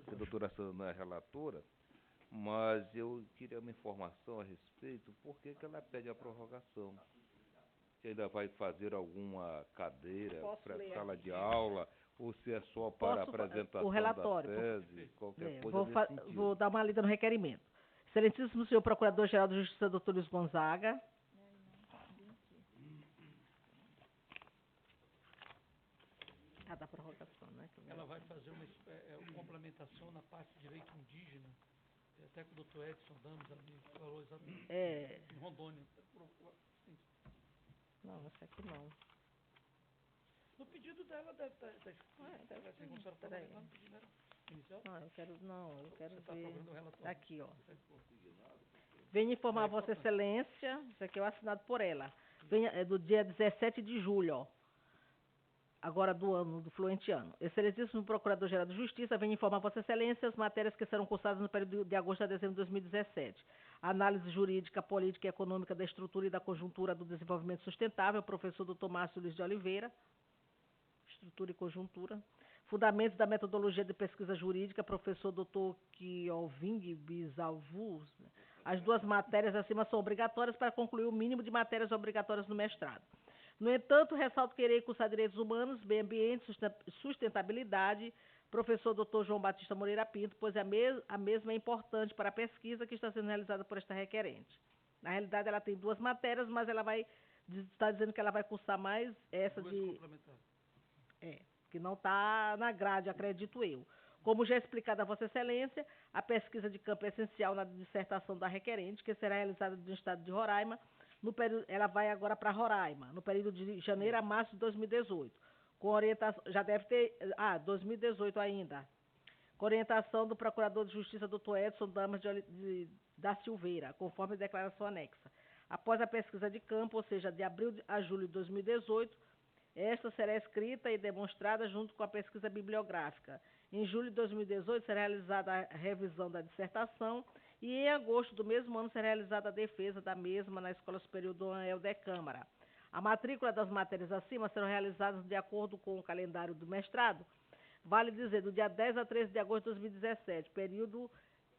S5: porque a doutora Sandra não é relatora, mas eu queria uma informação a respeito, por que ela pede a prorrogação? Se ainda vai fazer alguma cadeira para sala de aula, ou se é só para apresentação
S2: o relatório,
S5: da tese, qualquer coisa nesse sentido.
S2: Vou dar uma lida no requerimento. Excelentíssimo senhor Procurador-Geral da Justiça, doutor Luiz Gonzaga. Da prorrogação, né?
S1: Ela vai fazer uma complementação na parte de direito indígena, até com o doutor Edson Damas ali falou exatamente. Em Rondônia.
S2: Não, essa aqui não.
S1: No pedido dela deve estar.
S2: Peraí. Eu quero ver. Aqui, ó. Venho informar a Vossa Excelência, isso aqui é o assinado por ela. É do dia 17 de julho, ó. Agora do ano, do fluente ano. Excelentíssimo Procurador-Geral de Justiça, venho informar Vossa Excelência as matérias que serão cursadas no período de agosto a dezembro de 2017. Análise jurídica, política e econômica da estrutura e da conjuntura do desenvolvimento sustentável, professor Dr. Márcio Luiz de Oliveira. Estrutura e conjuntura. Fundamentos da metodologia de pesquisa jurídica, professor Dr. Kioving Bizalvu. As 2 matérias acima são obrigatórias para concluir o mínimo de matérias obrigatórias no mestrado. No entanto, ressalto que irei cursar Direitos Humanos, Meio Ambiente, Sustentabilidade, professor Dr. João Batista Moreira Pinto, pois a mesma é importante para a pesquisa que está sendo realizada por esta requerente. Na realidade, ela tem 2 matérias, mas ela está dizendo que ela vai cursar mais essa de... que não está na grade, acredito eu. Como já explicado a Vossa Excelência, a pesquisa de campo é essencial na dissertação da requerente, que será realizada no estado de Roraima. Ela vai agora para Roraima, no período de janeiro a março de 2018, com orientação, já deve ter, 2018 ainda, com orientação do Procurador de Justiça, Dr. Edson Damas da Silveira, conforme a declaração anexa. Após a pesquisa de campo, ou seja, de abril a julho de 2018, esta será escrita e demonstrada junto com a pesquisa bibliográfica. Em julho de 2018 será realizada a revisão da dissertação e em agosto do mesmo ano será realizada a defesa da mesma na Escola Superior Dom Helder Câmara. A matrícula das matérias acima serão realizadas de acordo com o calendário do mestrado, vale dizer, do dia 10 a 13 de agosto de 2017, período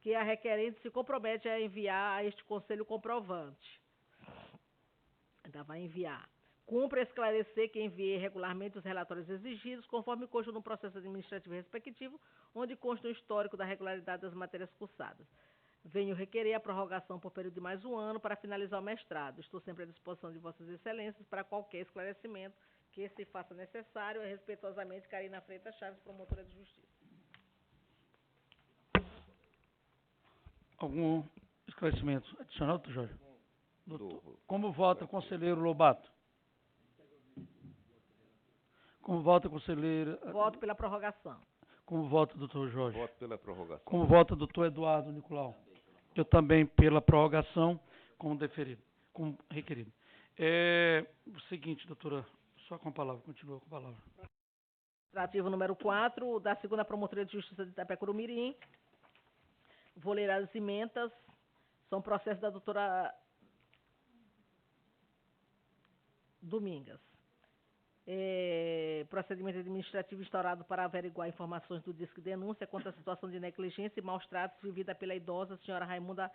S2: que a requerente se compromete a enviar a este Conselho comprovante. Ainda vai enviar. Cumpre esclarecer que enviei regularmente os relatórios exigidos, conforme consta no processo administrativo respectivo, onde consta o histórico da regularidade das matérias cursadas. Venho requerer a prorrogação por período de mais 1 ano para finalizar o mestrado. Estou sempre à disposição de Vossas Excelências para qualquer esclarecimento que se faça necessário. Respeitosamente, Karina Freitas Chaves, promotora de Justiça.
S1: Algum esclarecimento adicional, doutor Jorge? Como vota, conselheiro Lobato? Como vota, conselheira?
S2: Voto pela prorrogação.
S1: Como vota, doutor Jorge?
S5: Voto pela prorrogação.
S1: Como vota, doutor Eduardo Nicolau? Eu também pela prorrogação, como deferido, como requerido. O seguinte, doutora, só com a palavra, continua com a palavra.
S2: Administrativo número 4, da 2ª Promotoria de Justiça de Itapecuru-Mirim. Vou ler as emendas. São processos da doutora Domingas. Procedimento administrativo instaurado para averiguar informações do Disque Denúncia contra a situação de negligência e maus tratos vivida pela idosa senhora Raimunda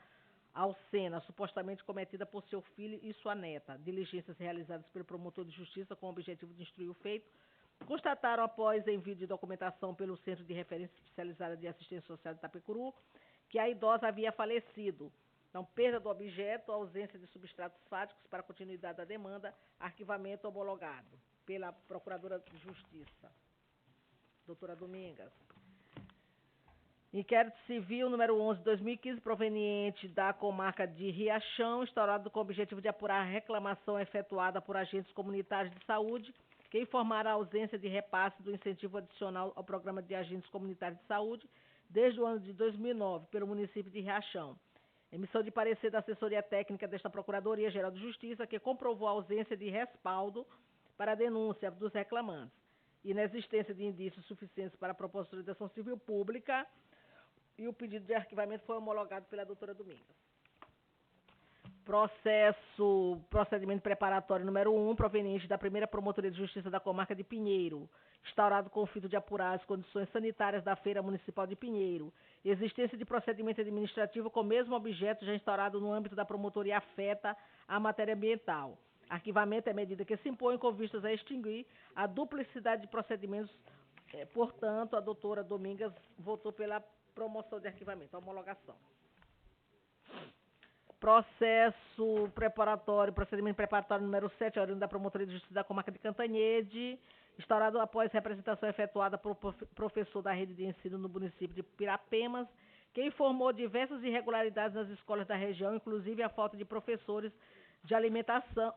S2: Alcena, supostamente cometida por seu filho e sua neta. Diligências realizadas pelo promotor de justiça com o objetivo de instruir o feito. Constataram, após envio de documentação pelo Centro de Referência Especializada de Assistência Social de Itapecuru, que a idosa havia falecido. Então, perda do objeto, ausência de substratos fáticos para a continuidade da demanda, arquivamento homologado pela Procuradora de Justiça, doutora Domingas. Inquérito civil número 11 de 2015, proveniente da comarca de Riachão, instaurado com o objetivo de apurar a reclamação efetuada por agentes comunitários de saúde, que informaram a ausência de repasse do incentivo adicional ao programa de agentes comunitários de saúde desde o ano de 2009, pelo município de Riachão. Emissão de parecer da assessoria técnica desta Procuradoria-Geral de Justiça, que comprovou a ausência de respaldo para a denúncia dos reclamantes, inexistência de indícios suficientes para a proposta de ação civil pública, e o pedido de arquivamento foi homologado pela doutora Domingas. Procedimento preparatório número 1, proveniente da 1ª Promotoria de Justiça da Comarca de Pinheiro, instaurado com o fito de apurar as condições sanitárias da Feira Municipal de Pinheiro. Existência de procedimento administrativo com o mesmo objeto já instaurado no âmbito da promotoria afeta a matéria ambiental. Arquivamento é medida que se impõe com vistas a extinguir a duplicidade de procedimentos. Portanto, a doutora Domingas votou pela promoção de arquivamento, a homologação. Procedimento preparatório número 7, oriundo da Promotoria de Justiça da Comarca de Cantanhede, instaurado após representação efetuada por professor da rede de ensino no município de Pirapemas, que informou diversas irregularidades nas escolas da região, inclusive a falta de professores de alimentação,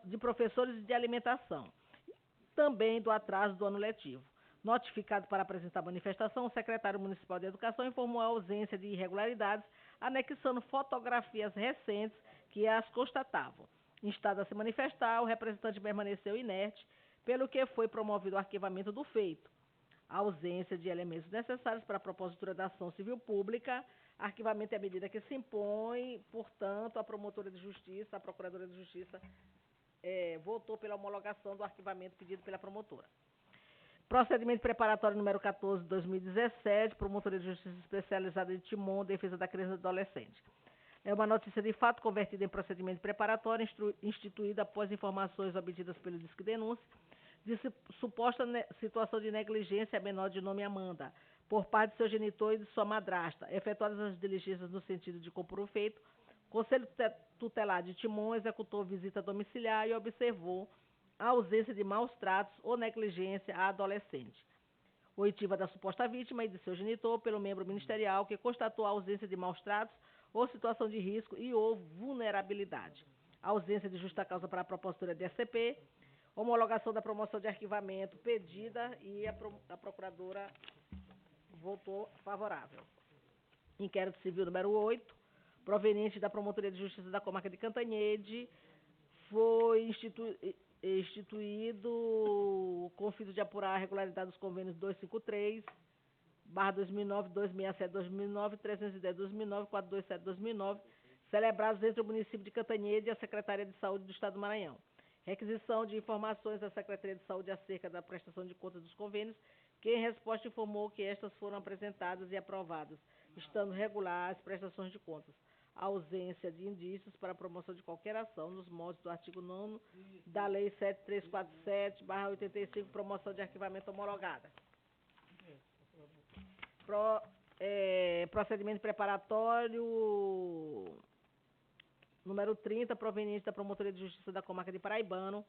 S2: também do atraso do ano letivo. Notificado para apresentar manifestação, o secretário municipal de Educação informou a ausência de irregularidades, anexando fotografias recentes que as constatavam. Instado a se manifestar, o representante permaneceu inerte, pelo que foi promovido o arquivamento do feito. A ausência de elementos necessários para a propositura da ação civil pública, arquivamento é a medida que se impõe, portanto, a promotora de justiça, a procuradora de justiça, votou pela homologação do arquivamento pedido pela promotora. Procedimento preparatório número 14 de 2017, Promotoria de Justiça Especializada de Timon, Defesa da Criança e do Adolescente. É uma notícia de fato convertida em procedimento preparatório, instituída após informações obtidas pelo Disque Denúncia, de suposta situação de negligência a menor de nome Amanda, por parte de seu genitor e de sua madrasta. Efetuadas as diligências no sentido de compor o feito, o Conselho Tutelar de Timon executou visita domiciliar e observou a ausência de maus tratos ou negligência à adolescente. Oitiva da suposta vítima e de seu genitor pelo membro ministerial que constatou a ausência de maus tratos ou situação de risco e ou vulnerabilidade. A ausência de justa causa para a propositura de SCP, homologação da promoção de arquivamento pedida e a procuradora votou favorável. Inquérito civil número 8, proveniente da Promotoria de Justiça da Comarca de Cantanhede, foi instituído com o fito de apurar a regularidade dos convênios 253/2009, 267/2009, 310/2009, 427/2009, celebrados entre o município de Cantanhede e a Secretaria de Saúde do Estado do Maranhão. Requisição de informações da Secretaria de Saúde acerca da prestação de contas dos convênios, que em resposta informou que estas foram apresentadas e aprovadas, estando regular as prestações de contas. A ausência de indícios para a promoção de qualquer ação nos moldes do artigo 9º da Lei 7347/85, promoção de arquivamento homologada. Procedimento preparatório número 30, proveniente da Promotoria de Justiça da Comarca de Paraibano,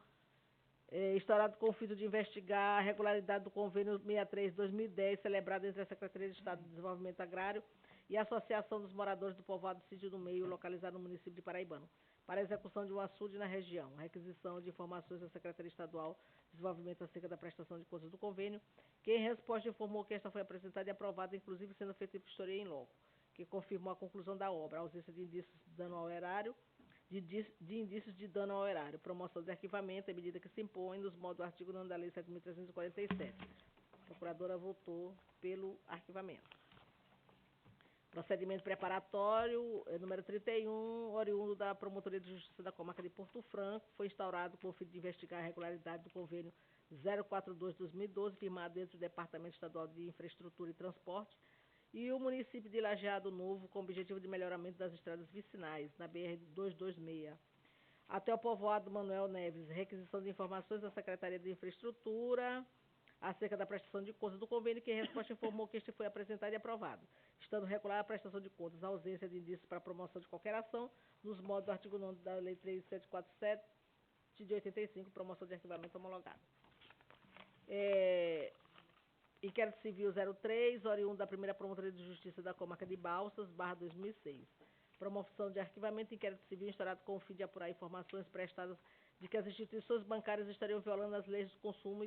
S2: instaurado com o fito de investigar a regularidade do convênio 63/2010, celebrado entre a Secretaria de Estado de Desenvolvimento Agrário e a Associação dos Moradores do Povoado do Sítio do Meio, localizado no município de Paraibano. para a execução de um açude na região. Requisição de informações da Secretaria Estadual de Desenvolvimento acerca da prestação de contas do convênio, que em resposta informou que esta foi apresentada e aprovada, inclusive sendo feita em vistoria em loco, que confirmou a conclusão da obra, a ausência de indícios de dano ao erário, de indícios de dano ao erário, promoção de arquivamento, é medida que se impõe nos modos do artigo 9 da Lei 7.347. A procuradora votou pelo arquivamento. Procedimento preparatório, número 31, oriundo da Promotoria de Justiça da Comarca de Porto Franco, foi instaurado com o fim de investigar a regularidade do convênio 042/2012, firmado dentro do Departamento Estadual de Infraestrutura e Transporte, e o município de Lajeado Novo, com o objetivo de melhoramento das estradas vicinais, na BR-226. Até o povoado Manuel Neves, requisição de informações da Secretaria de Infraestrutura acerca da prestação de contas do convênio, que em resposta informou que este foi apresentado e aprovado, estando regular a prestação de contas, a ausência de indícios para a promoção de qualquer ação, nos modos do artigo 9 da Lei 3747 de 85, promoção de arquivamento homologado. Inquérito Civil 03, oriundo da Primeira Promotoria de Justiça da Comarca de Balsas, /2006. Promoção de arquivamento, inquérito civil instaurado com o fim de apurar informações prestadas de que as instituições bancárias estariam violando as leis do consumo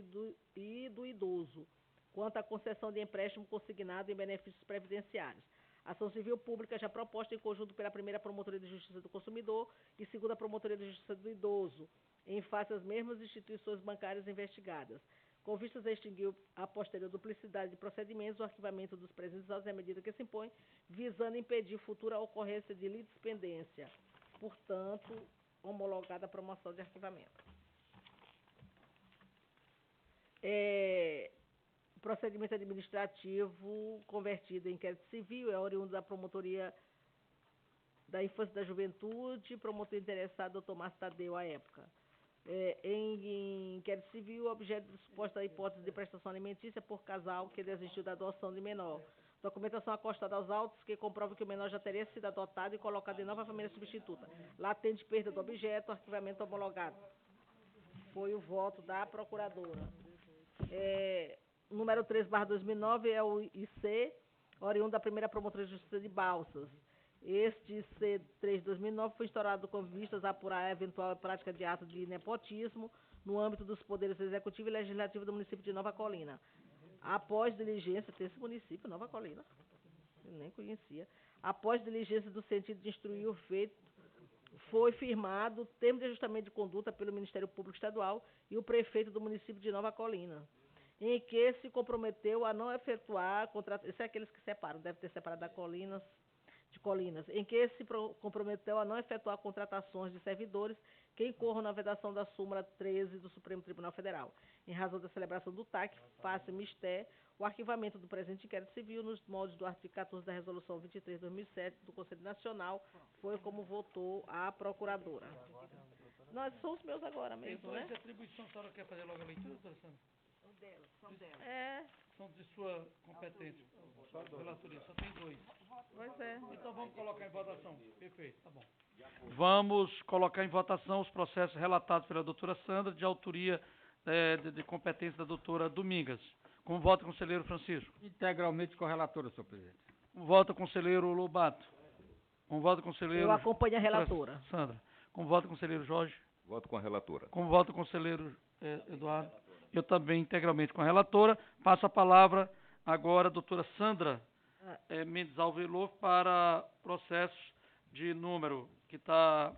S2: e do idoso, quanto à concessão de empréstimo consignado em benefícios previdenciários. Ação civil pública já proposta em conjunto pela Primeira Promotoria de Justiça do Consumidor e Segunda Promotoria de Justiça do Idoso, em face às mesmas instituições bancárias investigadas. Com vistas a extinguir a posterior duplicidade de procedimentos, o arquivamento dos presentes autos é a medida que se impõe, visando impedir futura ocorrência de litispendência. Portanto, homologada a promoção de arquivamento. Procedimento administrativo convertido em inquérito civil, é oriundo da Promotoria da Infância e da Juventude, promotor interessado, Dr. Márcio Tadeu, à época. Em inquérito civil, objeto de suposta hipótese de prestação alimentícia por casal que desistiu da adoção de menor. Documentação acostada aos autos que comprova que o menor já teria sido adotado e colocado em nova família substituta. Latente perda do objeto, arquivamento homologado. Foi o voto da procuradora. Número 3/2009 é o IC, oriundo da Primeira Promotoria de Justiça de Balsas. Este C3/2009 foi instaurado com vistas a apurar a eventual prática de ato de nepotismo no âmbito dos poderes executivo e legislativo do município de Nova Colina. Após diligência, tem esse município, Nova Colina, eu nem conhecia. Após diligência do sentido de instruir o feito, foi firmado termo de ajustamento de conduta pelo Ministério Público Estadual e o prefeito do município de Nova Colina, em que se comprometeu a não efetuar contratações. Esses é aqueles que separam, deve ter separado de Colinas, em que se comprometeu a não efetuar contratações de servidores que incorram na vedação da súmula 13 do Supremo Tribunal Federal. Em razão da celebração do TAC, face misté, o arquivamento do presente inquérito civil nos moldes do artigo 14 da Resolução 23/2007 do Conselho Nacional foi como votou a procuradora. Nós são os meus agora mesmo, né?
S1: Essa atribuição, a senhora quer fazer logo a leitura, doutora Sandra?
S2: São delas.
S1: São de sua competência. Relatoria, só tem 2.
S2: Pois é.
S1: Então vamos colocar em votação. Perfeito, tá bom. Vamos colocar em votação os processos relatados pela doutora Sandra, de autoria de competência da doutora Domingas. Como vota o conselheiro Francisco?
S3: Integralmente com a relatora, senhor presidente.
S1: Como vota o conselheiro Lobato? Como vota o conselheiro...
S2: Eu acompanho a relatora.
S1: Sandra. Como vota o conselheiro Jorge?
S5: Voto com a relatora.
S1: Como vota o conselheiro Eduardo? Eu também integralmente com a relatora. Passo a palavra agora à doutora Sandra Mendes Alvelor para processos de número que está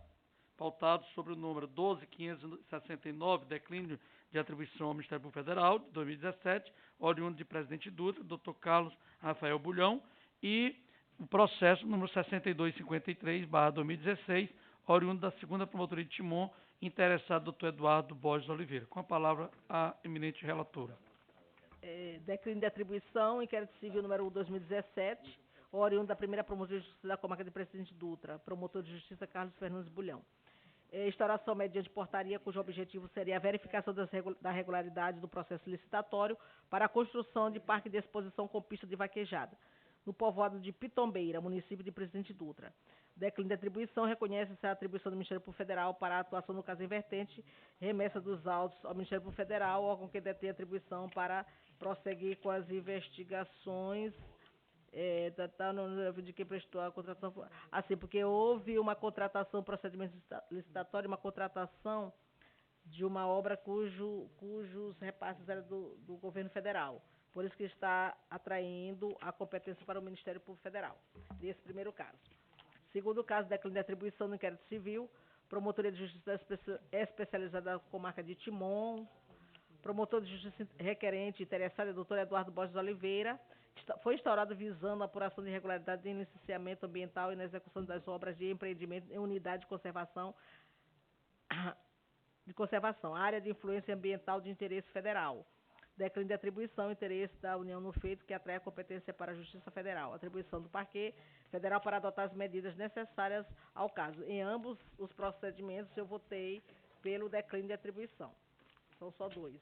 S1: pautado sobre o número 12.569, declínio de atribuição ao Ministério Público Federal, de 2017, oriundo de Presidente Dutra, Dr. Carlos Rafael Bulhão, e o processo número 6253/2016, oriundo da segunda Promotoria de Timon, interessado Dr. Eduardo Borges Oliveira. Com a palavra, a eminente relatora.
S2: Declínio de atribuição, inquérito civil número 2017, oriundo da Primeira Promotoria de Justiça da Comarca de Presidente Dutra, promotor de Justiça Carlos Fernandes Bulhão. Instauração mediante portaria, cujo objetivo seria a verificação da regularidade do processo licitatório para a construção de parque de exposição com pista de vaquejada, no povoado de Pitombeira, município de Presidente Dutra. Declínio de atribuição, reconhece-se a atribuição do Ministério Público Federal para a atuação no caso invertente, remessa dos autos ao Ministério Público Federal, órgão que detém atribuição para prosseguir com as investigações de quem prestou a contratação. Assim, porque houve uma contratação, procedimento licitatório, uma contratação de uma obra cujos repasses eram do governo federal. Por isso que está atraindo a competência para o Ministério Público Federal, nesse primeiro caso. Segundo caso, declínio de atribuição no inquérito civil, Promotoria de Justiça especializada da comarca de Timon, promotor de justiça requerente interessado, doutor Eduardo Borges Oliveira, foi instaurado visando a apuração de irregularidades em licenciamento ambiental e na execução das obras de empreendimento em unidade de conservação, área de influência ambiental de interesse federal. Declínio de atribuição, interesse da União no feito, que atrai a competência para a Justiça Federal. Atribuição do Parquê Federal para adotar as medidas necessárias ao caso. Em ambos os procedimentos, eu votei pelo declínio de atribuição. São só 2.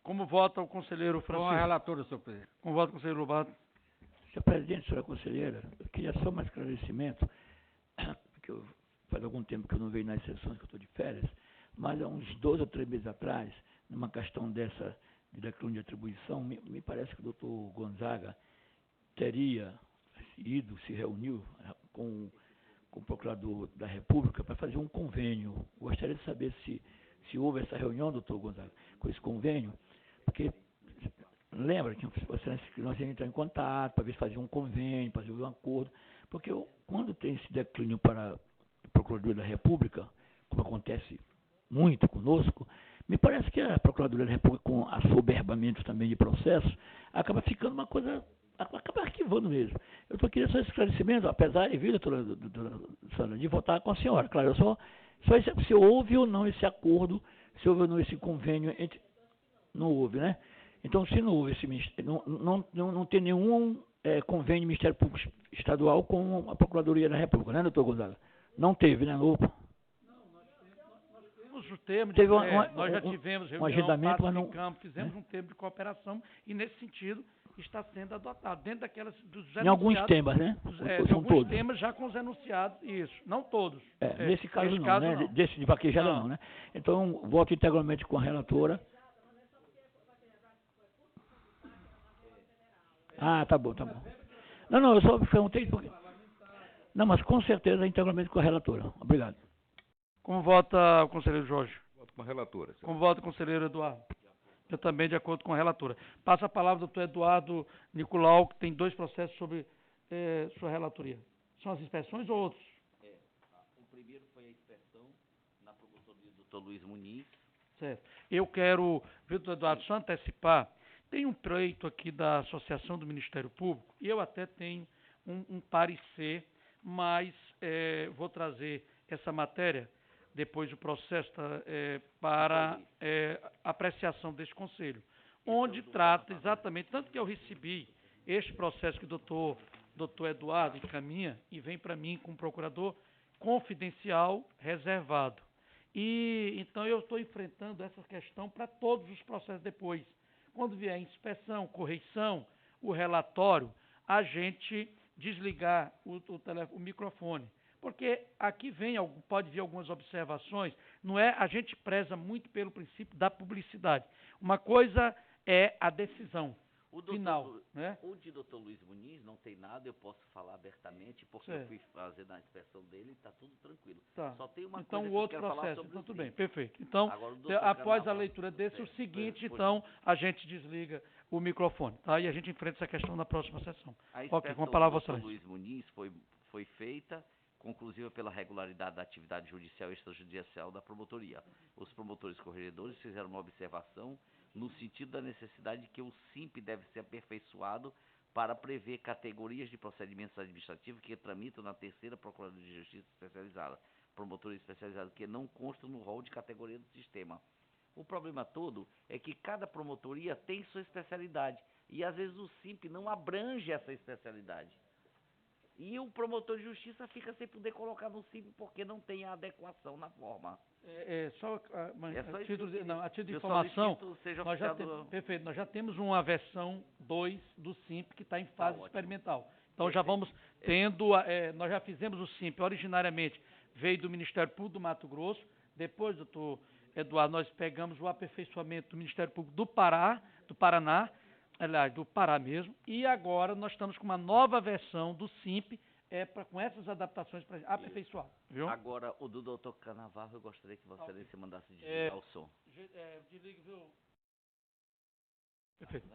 S1: Como vota o conselheiro Francisco?
S3: Com a relatora, senhor presidente.
S1: Como vota o conselheiro Lobato?
S7: Senhor presidente, senhora conselheira, eu queria só mais esclarecimento, porque faz algum tempo que eu não vejo nas sessões que eu estou de férias, mas há uns 2 ou 3 meses atrás, numa questão dessa de declínio de atribuição, me parece que o doutor Gonzaga teria se reuniu com o procurador da República para fazer um convênio. Gostaria de saber se houve essa reunião, doutor Gonzaga, com esse convênio, porque lembra que nós íamos entrar em contato para ver se fazia um convênio, fazer um acordo, porque quando tem esse declínio para o procurador da República, como acontece muito conosco, me parece que a Procuradoria da República, com assoberbamento também de processos, acaba ficando uma coisa, acaba arquivando mesmo. Eu só queria só esse esclarecimento, apesar de vir, doutora, de votar com a senhora. Claro, eu só se houve ou não esse acordo, se houve ou não esse convênio, não houve, né? Então, se não houve esse não tem nenhum convênio do Ministério Público Estadual com a Procuradoria da República, né, doutor Gonzaga? Não teve, né? Opa.
S1: O termo
S7: teve
S1: nós já tivemos reunião,
S7: agendamento, mas não,
S1: campo, fizemos um termo de cooperação e, nesse sentido, está sendo adotado. Dentro daquelas dos
S7: em alguns temas, né?
S1: São alguns todos. Temas já com os enunciados, isso. Não todos.
S7: Nesse caso não, né? Não. Desse de vaquejada não, né? Então, voto integralmente com a relatora. Ah, tá bom. Não, eu só perguntei porque... Não, mas com certeza integralmente com a relatora. Obrigado.
S1: Como vota o conselheiro Jorge?
S5: Voto com a relatora. Senhor.
S1: Como vota o conselheiro Eduardo? Eu também, de acordo com a relatora. Passa a palavra ao doutor Eduardo Nicolau, que tem 2 processos sobre sua relatoria. São as inspeções ou outros?
S4: O primeiro foi a inspeção na promotoria do doutor Luiz Muniz.
S1: Certo. Eu quero, doutor Eduardo, só antecipar. Tem um pleito aqui da Associação do Ministério Público, e eu até tenho um parecer, mas vou trazer essa matéria depois do processo para apreciação deste conselho, onde trata exatamente, tanto que eu recebi este processo que o doutor Eduardo encaminha e vem para mim com o procurador confidencial reservado. E então eu estou enfrentando essa questão para todos os processos depois. Quando vier inspeção, correição, o relatório, a gente desligar o microfone. Porque aqui pode vir algumas observações, a gente preza muito pelo princípio da publicidade. Uma coisa é a decisão final. Né?
S4: O de doutor Luiz Muniz não tem nada, eu posso falar abertamente, porque
S1: certo.
S4: Eu fui fazer na inspeção dele e está tudo tranquilo.
S1: Tá.
S4: Só tem uma
S1: então,
S4: coisa
S1: o outro
S4: que eu quero
S1: processo,
S4: falar sobre
S1: tudo bem, perfeito. Então, após a leitura desse, o seguinte, a gente desliga o microfone, tá? E a gente enfrenta essa questão na próxima sessão. Ok, com a palavra,
S4: do doutor Luiz Muniz foi feita, conclusiva pela regularidade da atividade judicial e extrajudicial da promotoria. Os promotores corregedores fizeram uma observação no sentido da necessidade de que o SIMP deve ser aperfeiçoado para prever categorias de procedimentos administrativos que tramitam na 3ª Procuradoria de Justiça Especializada, promotoria especializada, que não constam no rol de categoria do sistema. O problema todo é que cada promotoria tem sua especialidade e às vezes o SIMP não abrange essa especialidade. E o promotor de justiça fica sem poder colocar no SIMP porque não tem a adequação na forma.
S1: A título de informação, perfeito, nós já temos uma versão 2 do SIMP que está em fase experimental. Então já vamos tendo, nós já fizemos o SIMP originariamente, veio do Ministério Público do Mato Grosso, depois, doutor Eduardo, nós pegamos o aperfeiçoamento do Ministério Público do Pará, do Paraná, aliás, do Pará mesmo, e agora nós estamos com uma nova versão do SIMP, com essas adaptações para aperfeiçoar, viu?
S4: Agora, o do Dr. Canavarro, eu gostaria que Vossa Excelência mandasse desligar o som.
S1: Desligue, viu? Perfeito.